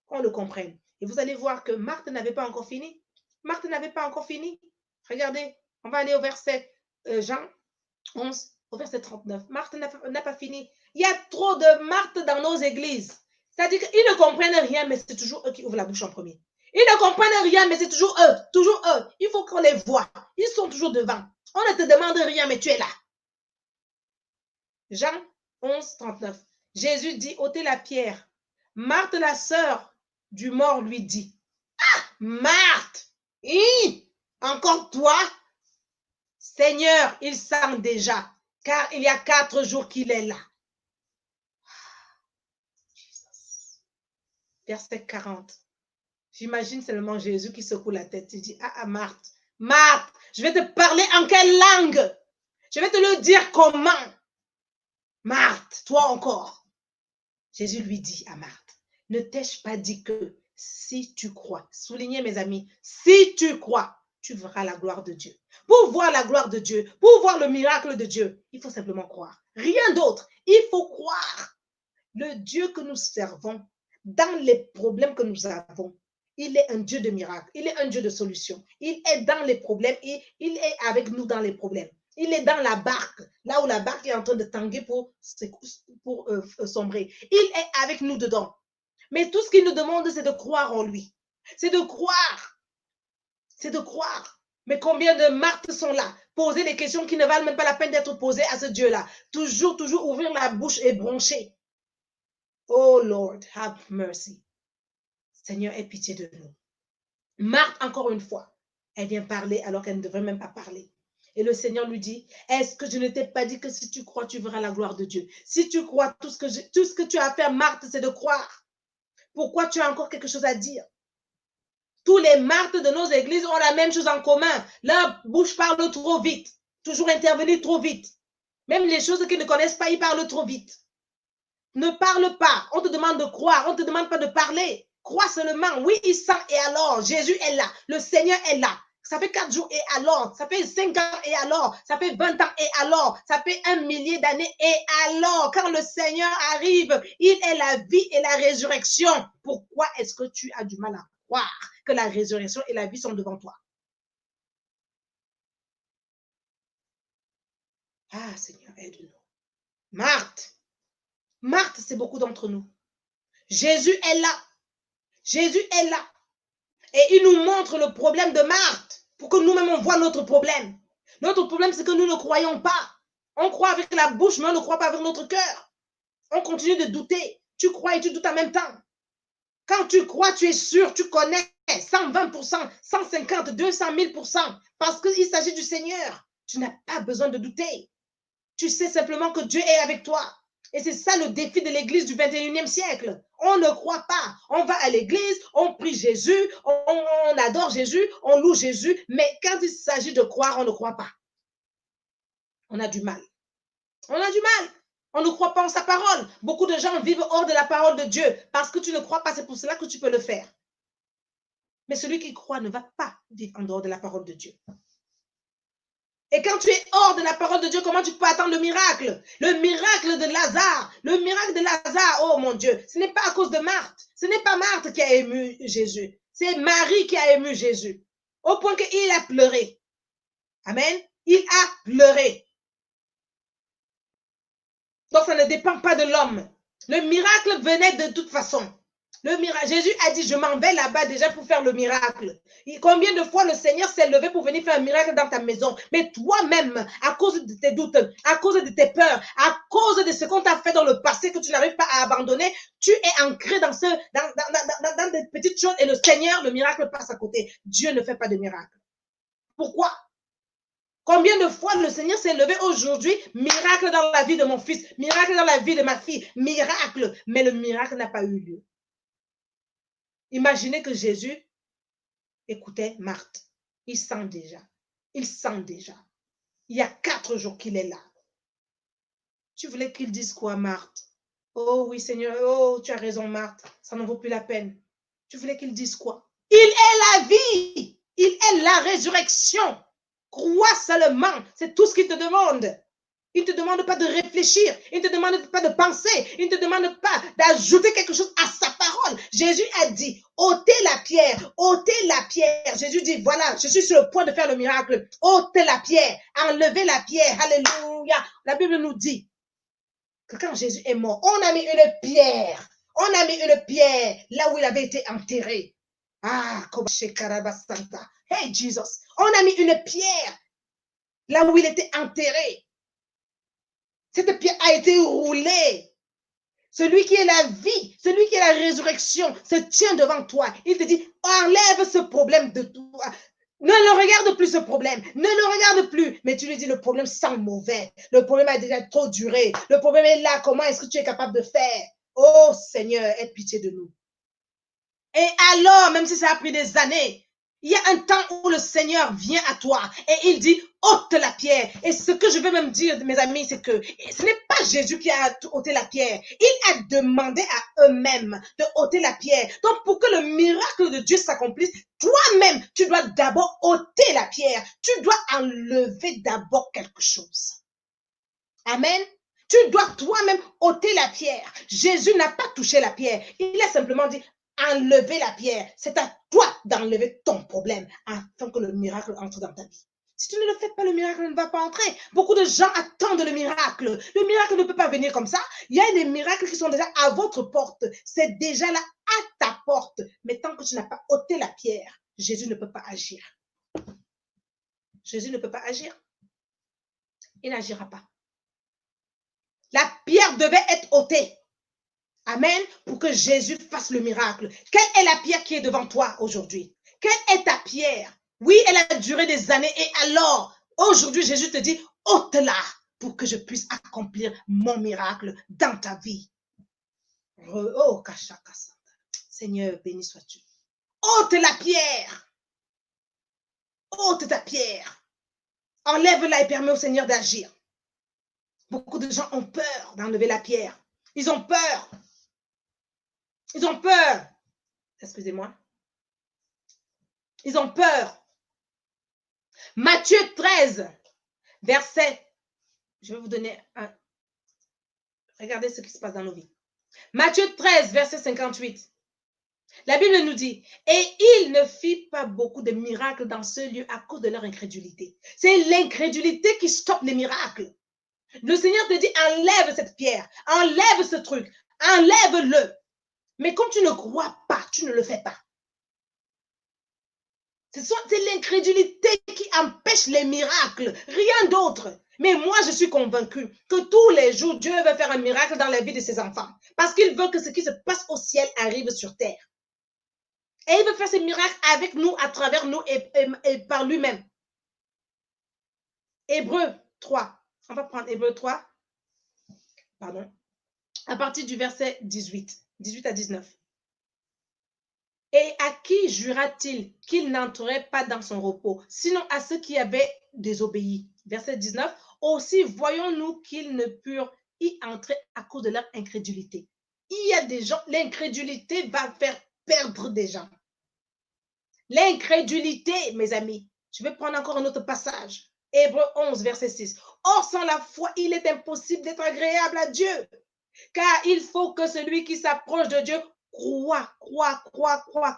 Qu'on le comprenne. Et vous allez voir que Marthe n'avait pas encore fini. Marthe n'avait pas encore fini. Regardez, on va aller au verset Jean 11, au verset 39. Marthe n'a pas fini. Il y a trop de Marthe dans nos églises. C'est-à-dire qu'ils ne comprennent rien, mais c'est toujours eux qui ouvrent la bouche en premier. Ils ne comprennent rien, mais c'est toujours eux. Toujours eux. Il faut qu'on les voie. Ils sont toujours devant. On ne te demande rien, mais tu es là. Jean 11, 39. Jésus dit, ôtez la pierre. Marthe, la sœur du mort, lui dit, ah, Marthe, encore toi? Seigneur, il sent déjà, car il y a 4 jours qu'il est là. Verset 40. J'imagine seulement Jésus qui secoue la tête. Il dit, ah, Marthe, Marthe, je vais te parler en quelle langue? Je vais te le dire comment? Marthe, toi encore. Jésus lui dit à Marthe, ne t'ai-je pas dit que si tu crois, soulignez mes amis, si tu crois, tu verras la gloire de Dieu. Pour voir la gloire de Dieu, pour voir le miracle de Dieu, il faut simplement croire. Rien d'autre. Il faut croire. Le Dieu que nous servons, dans les problèmes que nous avons, il est un Dieu de miracles. Il est un Dieu de solutions. Il est dans les problèmes. Il est avec nous dans les problèmes. Il est dans la barque, là où la barque est en train de tanguer pour sombrer. Il est avec nous dedans. Mais tout ce qu'il nous demande, c'est de croire en lui. C'est de croire. C'est de croire. Mais combien de Marthes sont là? Poser des questions qui ne valent même pas la peine d'être posées à ce Dieu-là. Toujours ouvrir la bouche et broncher. Oh Lord, have mercy. Seigneur, aie pitié de nous. Marthe, encore une fois, elle vient parler alors qu'elle ne devrait même pas parler. Et le Seigneur lui dit, est-ce que je ne t'ai pas dit que si tu crois, tu verras la gloire de Dieu? Si tu crois, tout ce que tu as à faire, Marthe, c'est de croire. Pourquoi tu as encore quelque chose à dire? Tous les Marthes de nos églises ont la même chose en commun. Leur bouche parle trop vite. Toujours intervenir trop vite. Même les choses qu'ils ne connaissent pas, ils parlent trop vite. Ne parle pas. On te demande de croire. On ne te demande pas de parler. Crois seulement. Oui, il sent et alors. Jésus est là. Le Seigneur est là. Ça fait 4 jours et alors. Ça fait 5 ans et alors. Ça fait 20 ans et alors. Ça fait 1 millier d'années et alors. Quand le Seigneur arrive, il est la vie et la résurrection. Pourquoi est-ce que tu as du mal à croire que la résurrection et la vie sont devant toi? Ah, Seigneur, aide-nous. Marthe, c'est beaucoup d'entre nous. Jésus est là. Jésus est là. Et il nous montre le problème de Marthe pour que nous-mêmes on voit notre problème. Notre problème, c'est que nous ne croyons pas. On croit avec la bouche, mais on ne croit pas avec notre cœur. On continue de douter. Tu crois et tu doutes en même temps. Quand tu crois, tu es sûr, tu connais 120%, 150, 200 000%, parce qu'il s'agit du Seigneur. Tu n'as pas besoin de douter. Tu sais simplement que Dieu est avec toi. Et c'est ça le défi de l'église du 21e siècle. On ne croit pas. On va à l'église, on prie Jésus, on adore Jésus, on loue Jésus, mais quand il s'agit de croire, on ne croit pas. On a du mal. On a du mal. On ne croit pas en sa parole. Beaucoup de gens vivent hors de la parole de Dieu parce que tu ne crois pas, c'est pour cela que tu peux le faire. Mais celui qui croit ne va pas vivre en dehors de la parole de Dieu. Et quand tu es hors de la parole de Dieu, comment tu peux attendre le miracle? Le miracle de Lazare. Le miracle de Lazare, oh mon Dieu, ce n'est pas à cause de Marthe. Ce n'est pas Marthe qui a ému Jésus. C'est Marie qui a ému Jésus. Au point qu'il a pleuré. Amen. Il a pleuré. Donc ça ne dépend pas de l'homme. Le miracle venait de toute façon. Jésus a dit, je m'en vais là-bas déjà pour faire le miracle. Et combien de fois le Seigneur s'est levé pour venir faire un miracle dans ta maison? Mais toi-même, à cause de tes doutes, à cause de tes peurs, à cause de ce qu'on t'a fait dans le passé que tu n'arrives pas à abandonner, tu es ancré dans des petites choses et le Seigneur, le miracle passe à côté. Dieu ne fait pas de miracle. Pourquoi? Combien de fois le Seigneur s'est levé aujourd'hui, miracle dans la vie de mon fils, miracle dans la vie de ma fille, miracle, mais le miracle n'a pas eu lieu. Imaginez que Jésus écoutait Marthe. Il sent déjà. Il sent déjà. Il y a 4 jours qu'il est là. Tu voulais qu'il dise quoi, Marthe? Oh oui, Seigneur. Oh, tu as raison, Marthe. Ça n'en vaut plus la peine. Tu voulais qu'il dise quoi? Il est la vie. Il est la résurrection. Crois seulement. C'est tout ce qu'il te demande. Il ne te demande pas de réfléchir. Il ne te demande pas de penser. Il ne te demande pas d'ajouter quelque chose à sa parole. Jésus a dit, ôtez la pierre, ôtez la pierre. Jésus dit, voilà, je suis sur le point de faire le miracle. Ôtez la pierre, enlevez la pierre. Alléluia. La Bible nous dit que quand Jésus est mort, on a mis une pierre. On a mis une pierre là où il avait été enterré. Ah, hey Jesus. On a mis une pierre là où il était enterré. Cette pierre a été roulée. Celui qui est la vie, celui qui est la résurrection, se tient devant toi. Il te dit, enlève ce problème de toi. Ne le regarde plus ce problème. Ne le regarde plus. Mais tu lui dis, le problème sent mauvais. Le problème a déjà trop duré. Le problème est là. Comment est-ce que tu es capable de faire? Oh Seigneur, aie pitié de nous. Et alors, même si ça a pris des années, il y a un temps où le Seigneur vient à toi et il dit, ôte la pierre. Et ce que je veux même dire, mes amis, c'est que ce n'est pas Jésus qui a ôté la pierre. Il a demandé à eux-mêmes de ôter la pierre. Donc, pour que le miracle de Dieu s'accomplisse, toi-même, tu dois d'abord ôter la pierre. Tu dois enlever d'abord quelque chose. Amen. Tu dois toi-même ôter la pierre. Jésus n'a pas touché la pierre. Il a simplement dit, enlever la pierre. C'est à toi d'enlever ton problème afin que le miracle entre dans ta vie. Si tu ne le fais pas, le miracle ne va pas entrer. Beaucoup de gens attendent le miracle. Le miracle ne peut pas venir comme ça. Il y a des miracles qui sont déjà à votre porte. C'est déjà là à ta porte. Mais tant que tu n'as pas ôté la pierre, Jésus ne peut pas agir. Jésus ne peut pas agir. Il n'agira pas. La pierre devait être ôtée. Amen. Pour que Jésus fasse le miracle. Quelle est la pierre qui est devant toi aujourd'hui? Quelle est ta pierre? Oui, elle a duré des années. Et alors, aujourd'hui, Jésus te dit, ôte-la pour que je puisse accomplir mon miracle dans ta vie. Oh, Seigneur, béni sois-tu. Ôte la pierre. Ôte ta pierre. Enlève-la et permets au Seigneur d'agir. Beaucoup de gens ont peur d'enlever la pierre. Ils ont peur. Ils ont peur. Excusez-moi. Ils ont peur. Matthieu 13, verset. Je vais vous donner un. Regardez ce qui se passe dans nos vies. Matthieu 13, verset 58. La Bible nous dit, et il ne fit pas beaucoup de miracles dans ce lieu à cause de leur incrédulité. C'est l'incrédulité qui stoppe les miracles. Le Seigneur te dit, enlève cette pierre, enlève ce truc, enlève-le. Mais comme tu ne crois pas, tu ne le fais pas. C'est l'incrédulité qui empêche les miracles, rien d'autre. Mais moi, je suis convaincue que tous les jours, Dieu veut faire un miracle dans la vie de ses enfants. Parce qu'il veut que ce qui se passe au ciel arrive sur terre. Et il veut faire ces miracles avec nous, à travers nous et par lui-même. Hébreu 3. On va prendre Hébreu 3. Pardon. À partir du verset 18 à 19. Et à qui jura-t-il qu'il n'entrerait pas dans son repos, sinon à ceux qui avaient désobéi? Verset 19. Aussi voyons-nous qu'ils ne purent y entrer à cause de leur incrédulité. Il y a des gens, l'incrédulité va faire perdre des gens. L'incrédulité, mes amis, je vais prendre encore un autre passage. Hébreux 11, verset 6. Or, sans la foi, il est impossible d'être agréable à Dieu. Car il faut que celui qui s'approche de Dieu croit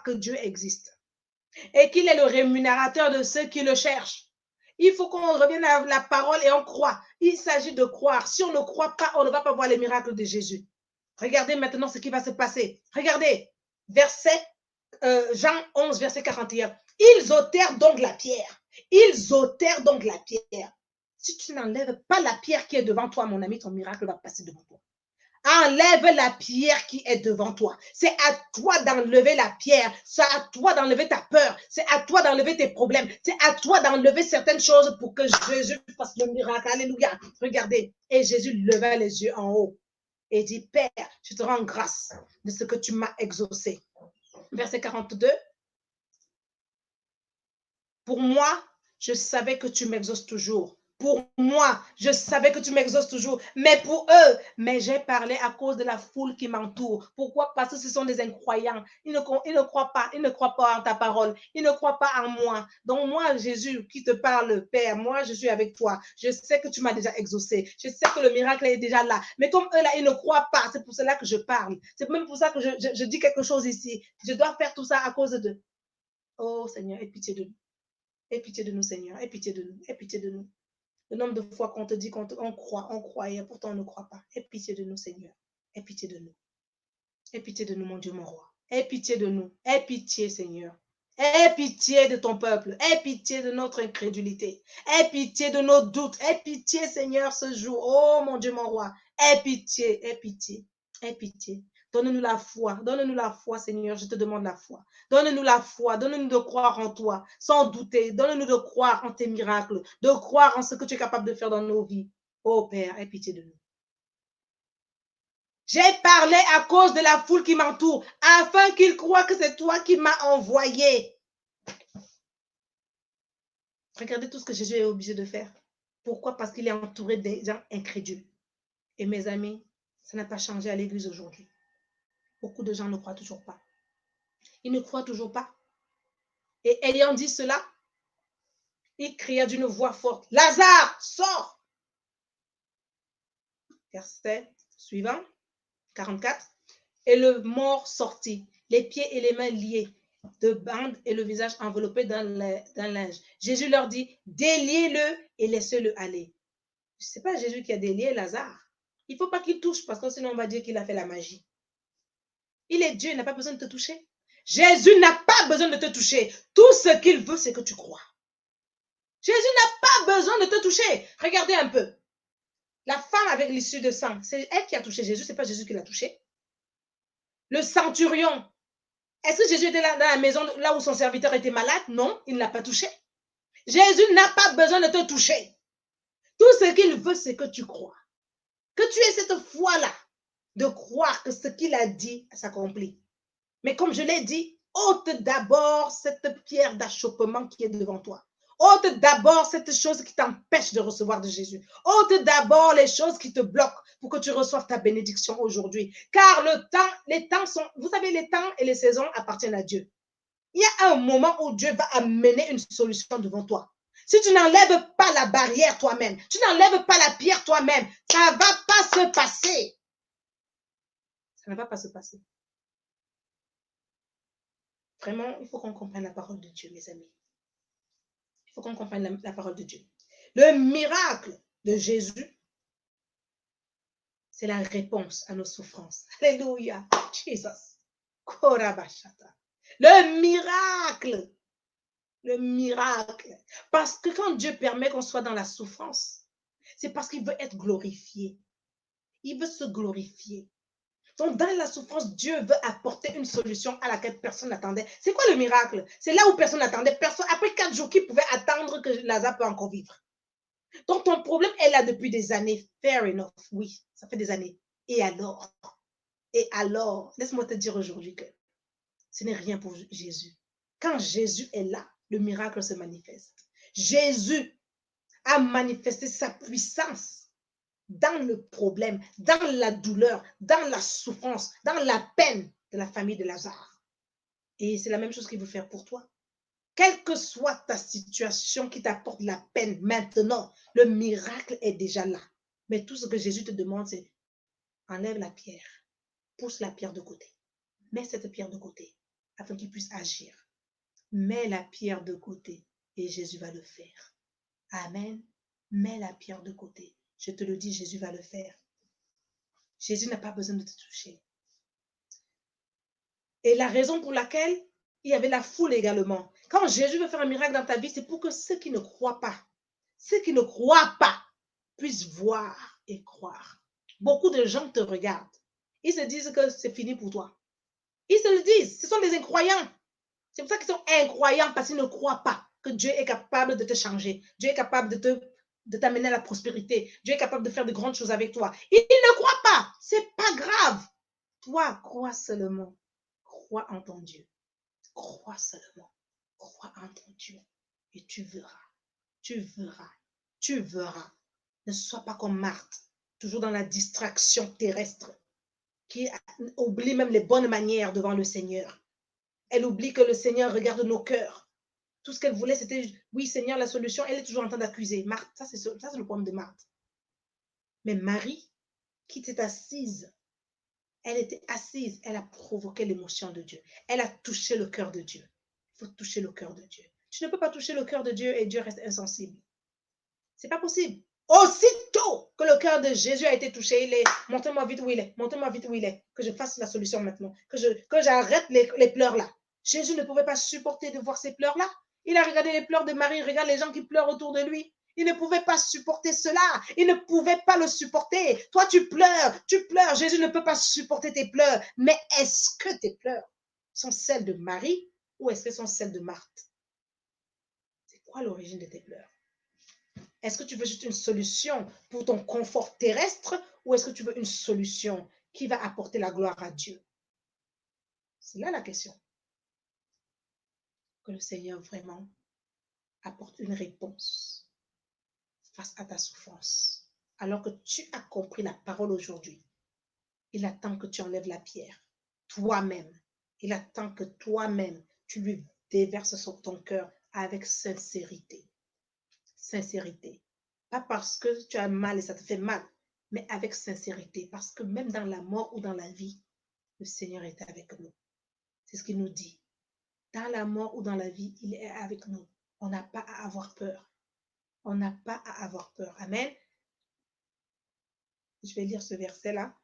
que Dieu existe. Et qu'il est le rémunérateur de ceux qui le cherchent. Il faut qu'on revienne à la parole et on croit. Il s'agit de croire. Si on ne croit pas, on ne va pas voir les miracles de Jésus. Regardez maintenant ce qui va se passer. Regardez, verset Jean 11, verset 41. Ils ôtèrent donc la pierre. Ils ôtèrent donc la pierre. Si tu n'enlèves pas la pierre qui est devant toi, mon ami, ton miracle va passer devant toi. Enlève la pierre qui est devant toi. C'est à toi d'enlever la pierre. C'est à toi d'enlever ta peur. C'est à toi d'enlever tes problèmes. C'est à toi d'enlever certaines choses pour que Jésus fasse le miracle. Alléluia. Regardez. Et Jésus leva les yeux en haut et dit, Père, je te rends grâce de ce que tu m'as exaucé. Verset 42. Pour moi, je savais que tu m'exauces toujours. Pour moi, je savais que tu m'exauces toujours, mais pour eux, mais j'ai parlé à cause de la foule qui m'entoure. Pourquoi? Parce que ce sont des incroyants. Ils ne croient pas en ta parole. Ils ne croient pas en moi. Donc moi, Jésus, qui te parle, Père, moi, je suis avec toi. Je sais que tu m'as déjà exaucé. Je sais que le miracle est déjà là. Mais comme eux, là, ils ne croient pas. C'est pour cela que je parle. C'est même pour ça que je dis quelque chose ici. Je dois faire tout ça à cause de... Oh Seigneur, aie pitié de nous. Aie pitié de nous, Seigneur. Aie pitié de nous. Aie pitié de nous. Le nombre de fois qu'on te dit qu'on croit et pourtant on ne croit pas. Aie pitié de nous, Seigneur. Aie pitié de nous. Aie pitié de nous, mon Dieu, mon roi. Aie pitié de nous. Aie pitié, Seigneur. Aie pitié de ton peuple. Aie pitié de notre incrédulité. Aie pitié de nos doutes. Aie pitié, Seigneur, ce jour. Oh, mon Dieu, mon roi. Aie pitié, aie pitié, aie pitié. Donne-nous la foi, Seigneur, je te demande la foi. Donne-nous la foi, donne-nous de croire en toi, sans douter. Donne-nous de croire en tes miracles, de croire en ce que tu es capable de faire dans nos vies. Oh Père, aie pitié de nous. J'ai parlé à cause de la foule qui m'entoure, afin qu'ils croient que c'est toi qui m'as envoyé. Regardez tout ce que Jésus est obligé de faire. Pourquoi? Parce qu'il est entouré des gens incrédules. Et mes amis, ça n'a pas changé à l'église aujourd'hui. Beaucoup de gens ne croient toujours pas. Ils ne croient toujours pas. Et ayant dit cela, il cria d'une voix forte, Lazare, sors! Verset suivant, 44. Et le mort sortit, les pieds et les mains liés de bandes et le visage enveloppé d'un linge. Jésus leur dit, déliez-le et laissez-le aller. Ce n'est pas Jésus qui a délié Lazare. Il ne faut pas qu'il touche parce que sinon on va dire qu'il a fait la magie. Il est Dieu, il n'a pas besoin de te toucher. Jésus n'a pas besoin de te toucher. Tout ce qu'il veut, c'est que tu crois. Jésus n'a pas besoin de te toucher. Regardez un peu. La femme avec l'issue de sang, c'est elle qui a touché Jésus, ce n'est pas Jésus qui l'a touché. Le centurion, est-ce que Jésus était là dans la maison, là où son serviteur était malade? Non, il ne l'a pas touché. Jésus n'a pas besoin de te toucher. Tout ce qu'il veut, c'est que tu crois. Que tu aies cette foi-là de croire que ce qu'il a dit s'accomplit. Mais comme je l'ai dit, ôte d'abord cette pierre d'achoppement qui est devant toi. Ôte d'abord cette chose qui t'empêche de recevoir de Jésus. Ôte d'abord les choses qui te bloquent pour que tu reçoives ta bénédiction aujourd'hui. Car les temps sont, vous savez, les temps et les saisons appartiennent à Dieu. Il y a un moment où Dieu va amener une solution devant toi. Si tu n'enlèves pas la barrière toi-même, tu n'enlèves pas la pierre toi-même, ça ne va pas se passer. Ça ne va pas se passer. Vraiment, il faut qu'on comprenne la parole de Dieu, mes amis. Il faut qu'on comprenne la parole de Dieu. Le miracle de Jésus, c'est la réponse à nos souffrances. Alléluia. Jesus. Le miracle. Le miracle. Parce que quand Dieu permet qu'on soit dans la souffrance, c'est parce qu'il veut être glorifié. Il veut se glorifier. Donc, dans la souffrance, Dieu veut apporter une solution à laquelle personne n'attendait. C'est quoi le miracle? C'est là où personne n'attendait. Après 4 jours, qui pouvait attendre que Lazare peut encore vivre? Donc, ton problème est là depuis des années. Fair enough. Oui, ça fait des années. Et alors? Laisse-moi te dire aujourd'hui que ce n'est rien pour Jésus. Quand Jésus est là, le miracle se manifeste. Jésus a manifesté sa puissance dans le problème, dans la douleur, dans la souffrance, dans la peine de la famille de Lazare. Et c'est la même chose qu'il veut faire pour toi. Quelle que soit ta situation qui t'apporte la peine maintenant, le miracle est déjà là. Mais tout ce que Jésus te demande, c'est enlève la pierre, pousse la pierre de côté, mets cette pierre de côté afin qu'il puisse agir. Mets la pierre de côté et Jésus va le faire. Amen. Mets la pierre de côté. Je te le dis, Jésus va le faire. Jésus n'a pas besoin de te toucher. Et la raison pour laquelle il y avait la foule également. Quand Jésus veut faire un miracle dans ta vie, c'est pour que ceux qui ne croient pas puissent voir et croire. Beaucoup de gens te regardent. Ils se disent que c'est fini pour toi. Ils se le disent. Ce sont des incroyants. C'est pour ça qu'ils sont incroyants parce qu'ils ne croient pas que Dieu est capable de te changer. Dieu est capable de t'amener à la prospérité. Dieu est capable de faire de grandes choses avec toi. Ils ne croient pas. C'est pas grave. Toi, crois seulement. Crois en ton Dieu. Crois seulement. Crois en ton Dieu. Et tu verras. Tu verras. Tu verras. Ne sois pas comme Marthe, toujours dans la distraction terrestre, qui oublie même les bonnes manières devant le Seigneur. Elle oublie que le Seigneur regarde nos cœurs. Tout ce qu'elle voulait, c'était, oui, Seigneur, la solution. Elle est toujours en train d'accuser. Marthe, ça, c'est le problème de Marthe. Mais Marie, qui était assise, elle était assise, elle a provoqué l'émotion de Dieu. Elle a touché le cœur de Dieu. Il faut toucher le cœur de Dieu. Tu ne peux pas toucher le cœur de Dieu et Dieu reste insensible. C'est pas possible. Aussitôt que le cœur de Jésus a été touché, il est, montrez-moi vite où il est, montrez-moi vite où il est, que je fasse la solution maintenant, que j'arrête les pleurs là. Jésus ne pouvait pas supporter de voir ces pleurs là. Il a regardé les pleurs de Marie, il regarde les gens qui pleurent autour de lui. Il ne pouvait pas supporter cela. Il ne pouvait pas le supporter. Toi, tu pleures, tu pleures. Jésus ne peut pas supporter tes pleurs. Mais est-ce que tes pleurs sont celles de Marie ou est-ce que sont celles de Marthe? C'est quoi l'origine de tes pleurs? Est-ce que tu veux juste une solution pour ton confort terrestre ou est-ce que tu veux une solution qui va apporter la gloire à Dieu? C'est là la question. Que le Seigneur vraiment apporte une réponse face à ta souffrance. Alors que tu as compris la parole aujourd'hui, il attend que tu enlèves la pierre toi-même. Il attend que toi-même, tu lui déverses sur ton cœur avec sincérité. Sincérité. Pas parce que tu as mal et ça te fait mal, mais avec sincérité. Parce que même dans la mort ou dans la vie, le Seigneur est avec nous. C'est ce qu'il nous dit. Dans la mort ou dans la vie, il est avec nous. On n'a pas à avoir peur. On n'a pas à avoir peur. Amen. Je vais lire ce verset-là.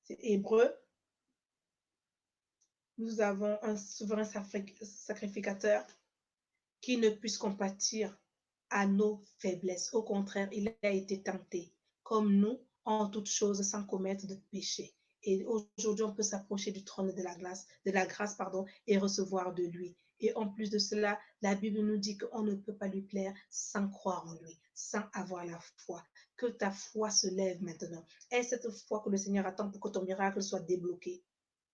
C'est Hébreu. Nous avons un souverain sacrificateur qui ne puisse compatir à nos faiblesses. Au contraire, il a été tenté, comme nous, en toutes choses, sans commettre de péché. Et aujourd'hui, on peut s'approcher du trône de la grâce, et recevoir de lui. Et en plus de cela, la Bible nous dit qu'on ne peut pas lui plaire sans croire en lui, sans avoir la foi. Que ta foi se lève maintenant. Et cette foi que le Seigneur attend pour que ton miracle soit débloqué.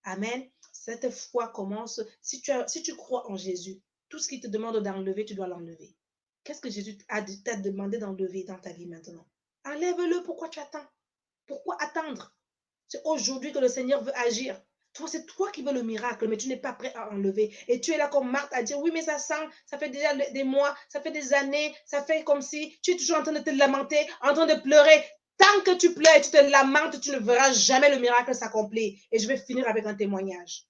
Amen. Cette foi commence, si tu crois en Jésus, tout ce qu'il te demande d'enlever, tu dois l'enlever. Qu'est-ce que Jésus t'a demandé d'enlever dans ta vie maintenant? Enlève-le. Pourquoi tu attends? Pourquoi attendre? C'est aujourd'hui que le Seigneur veut agir. Toi, c'est toi qui veux le miracle, mais tu n'es pas prêt à enlever. Et tu es là comme Marthe à dire, oui, mais ça sent, ça fait déjà des mois, ça fait des années, ça fait comme si tu es toujours en train de te lamenter, en train de pleurer. Tant que tu pleures et tu te lamentes, tu ne verras jamais le miracle s'accomplir. Et je vais finir avec un témoignage.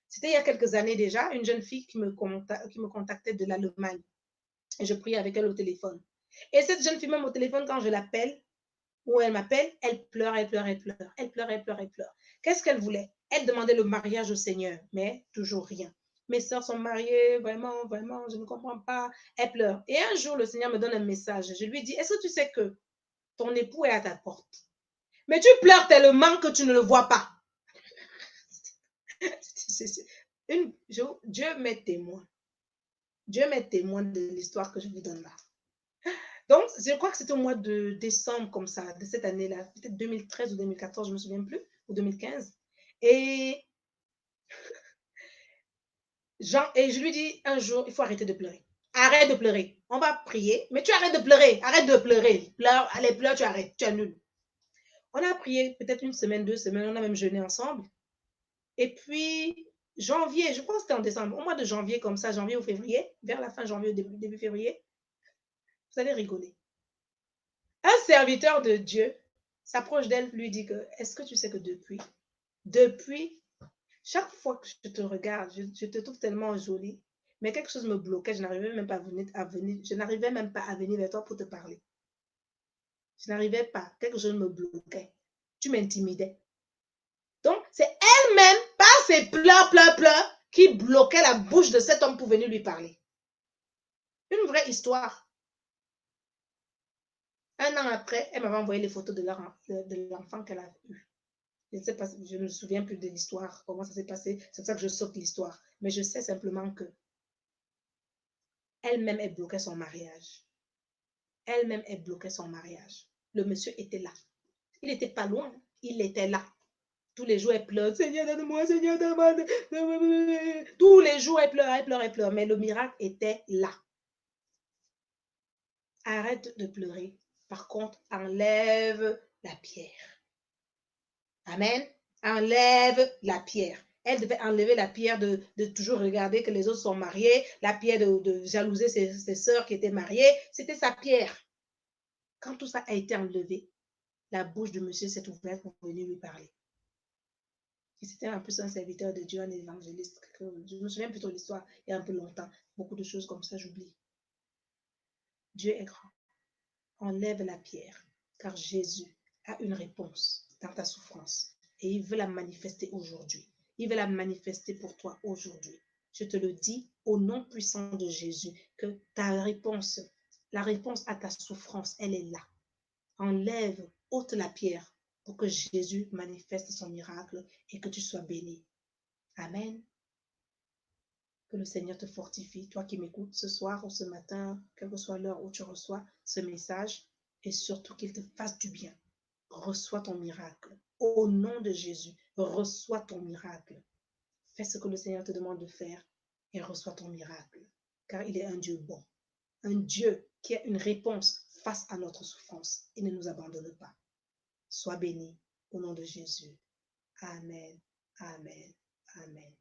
C'était il y a quelques années déjà, une jeune fille qui me contactait de l'Allemagne. Et je priais avec elle au téléphone. Et cette jeune fille, même au téléphone, quand je l'appelle, ou elle m'appelle, elle pleure, elle pleure, elle pleure. Elle pleure, elle pleure, elle pleure. Qu'est-ce qu'elle voulait? Elle demandait le mariage au Seigneur, mais toujours rien. Mes soeurs sont mariées, vraiment, vraiment, je ne comprends pas. Elle pleure. Et un jour, le Seigneur me donne un message. Je lui dis, est-ce que tu sais que ton époux est à ta porte? Mais tu pleures tellement que tu ne le vois pas. Dieu m'est témoin. Dieu m'est témoin de l'histoire que je vous donne là. Donc, je crois que c'était au mois de décembre, comme ça, de cette année-là, peut-être 2013 ou 2014, je ne me souviens plus, ou 2015. Et je lui dis un jour, il faut arrêter de pleurer. Arrête de pleurer. On va prier, mais tu arrêtes de pleurer. Arrête de pleurer. Allez, pleure, tu arrêtes. Tu annules. On a prié peut-être une semaine, 2 semaines. On a même jeûné ensemble. Et puis, janvier, je pense que c'était en décembre, au mois de janvier comme ça, janvier ou février, vers la fin janvier ou début février, vous allez rigoler. Un serviteur de Dieu s'approche d'elle, lui dit que, est-ce que tu sais que depuis, chaque fois que je te regarde, je te trouve tellement jolie, mais quelque chose me bloquait, je n'arrivais même pas je n'arrivais même pas à venir vers toi pour te parler. Je n'arrivais pas, quelque chose me bloquait. Tu m'intimidais. Donc, c'est elle-même, par ses pleurs, qui bloquait la bouche de cet homme pour venir lui parler. Une vraie histoire. Un an après, elle m'avait envoyé les photos de l'enfant qu'elle a eu. Je ne sais pas, je ne me souviens plus de l'histoire, comment ça s'est passé. C'est pour ça que je saute l'histoire. Mais je sais simplement que elle-même, elle bloquait son mariage. Elle-même, elle bloquait son mariage. Le monsieur était là. Il n'était pas loin. Il était là. Tous les jours, elle pleure. Seigneur, donne-moi, Seigneur, donne-moi. Tous les jours, elle pleure, elle pleure, elle pleure. Mais le miracle était là. Arrête de pleurer. Par contre, enlève la pierre. Amen. Enlève la pierre. Elle devait enlever la pierre de toujours regarder que les autres sont mariés, la pierre de jalouser ses sœurs qui étaient mariées. C'était sa pierre. Quand tout ça a été enlevé, la bouche de monsieur s'est ouverte pour venir lui parler. C'était en plus un serviteur de Dieu, un évangéliste. Je me souviens plutôt de l'histoire il y a un peu longtemps. Beaucoup de choses comme ça, j'oublie. Dieu est grand. Enlève la pierre, car Jésus a une réponse dans ta souffrance et il veut la manifester aujourd'hui. Il veut la manifester pour toi aujourd'hui. Je te le dis au nom puissant de Jésus que ta réponse, la réponse à ta souffrance, elle est là. Enlève, ôte la pierre pour que Jésus manifeste son miracle et que tu sois béni. Amen. Que le Seigneur te fortifie, toi qui m'écoutes ce soir ou ce matin, quelle que soit l'heure où tu reçois ce message, et surtout qu'il te fasse du bien. Reçois ton miracle. Au nom de Jésus, reçois ton miracle. Fais ce que le Seigneur te demande de faire et reçois ton miracle. Car il est un Dieu bon, un Dieu qui a une réponse face à notre souffrance et ne nous abandonne pas. Sois béni au nom de Jésus. Amen, amen, amen.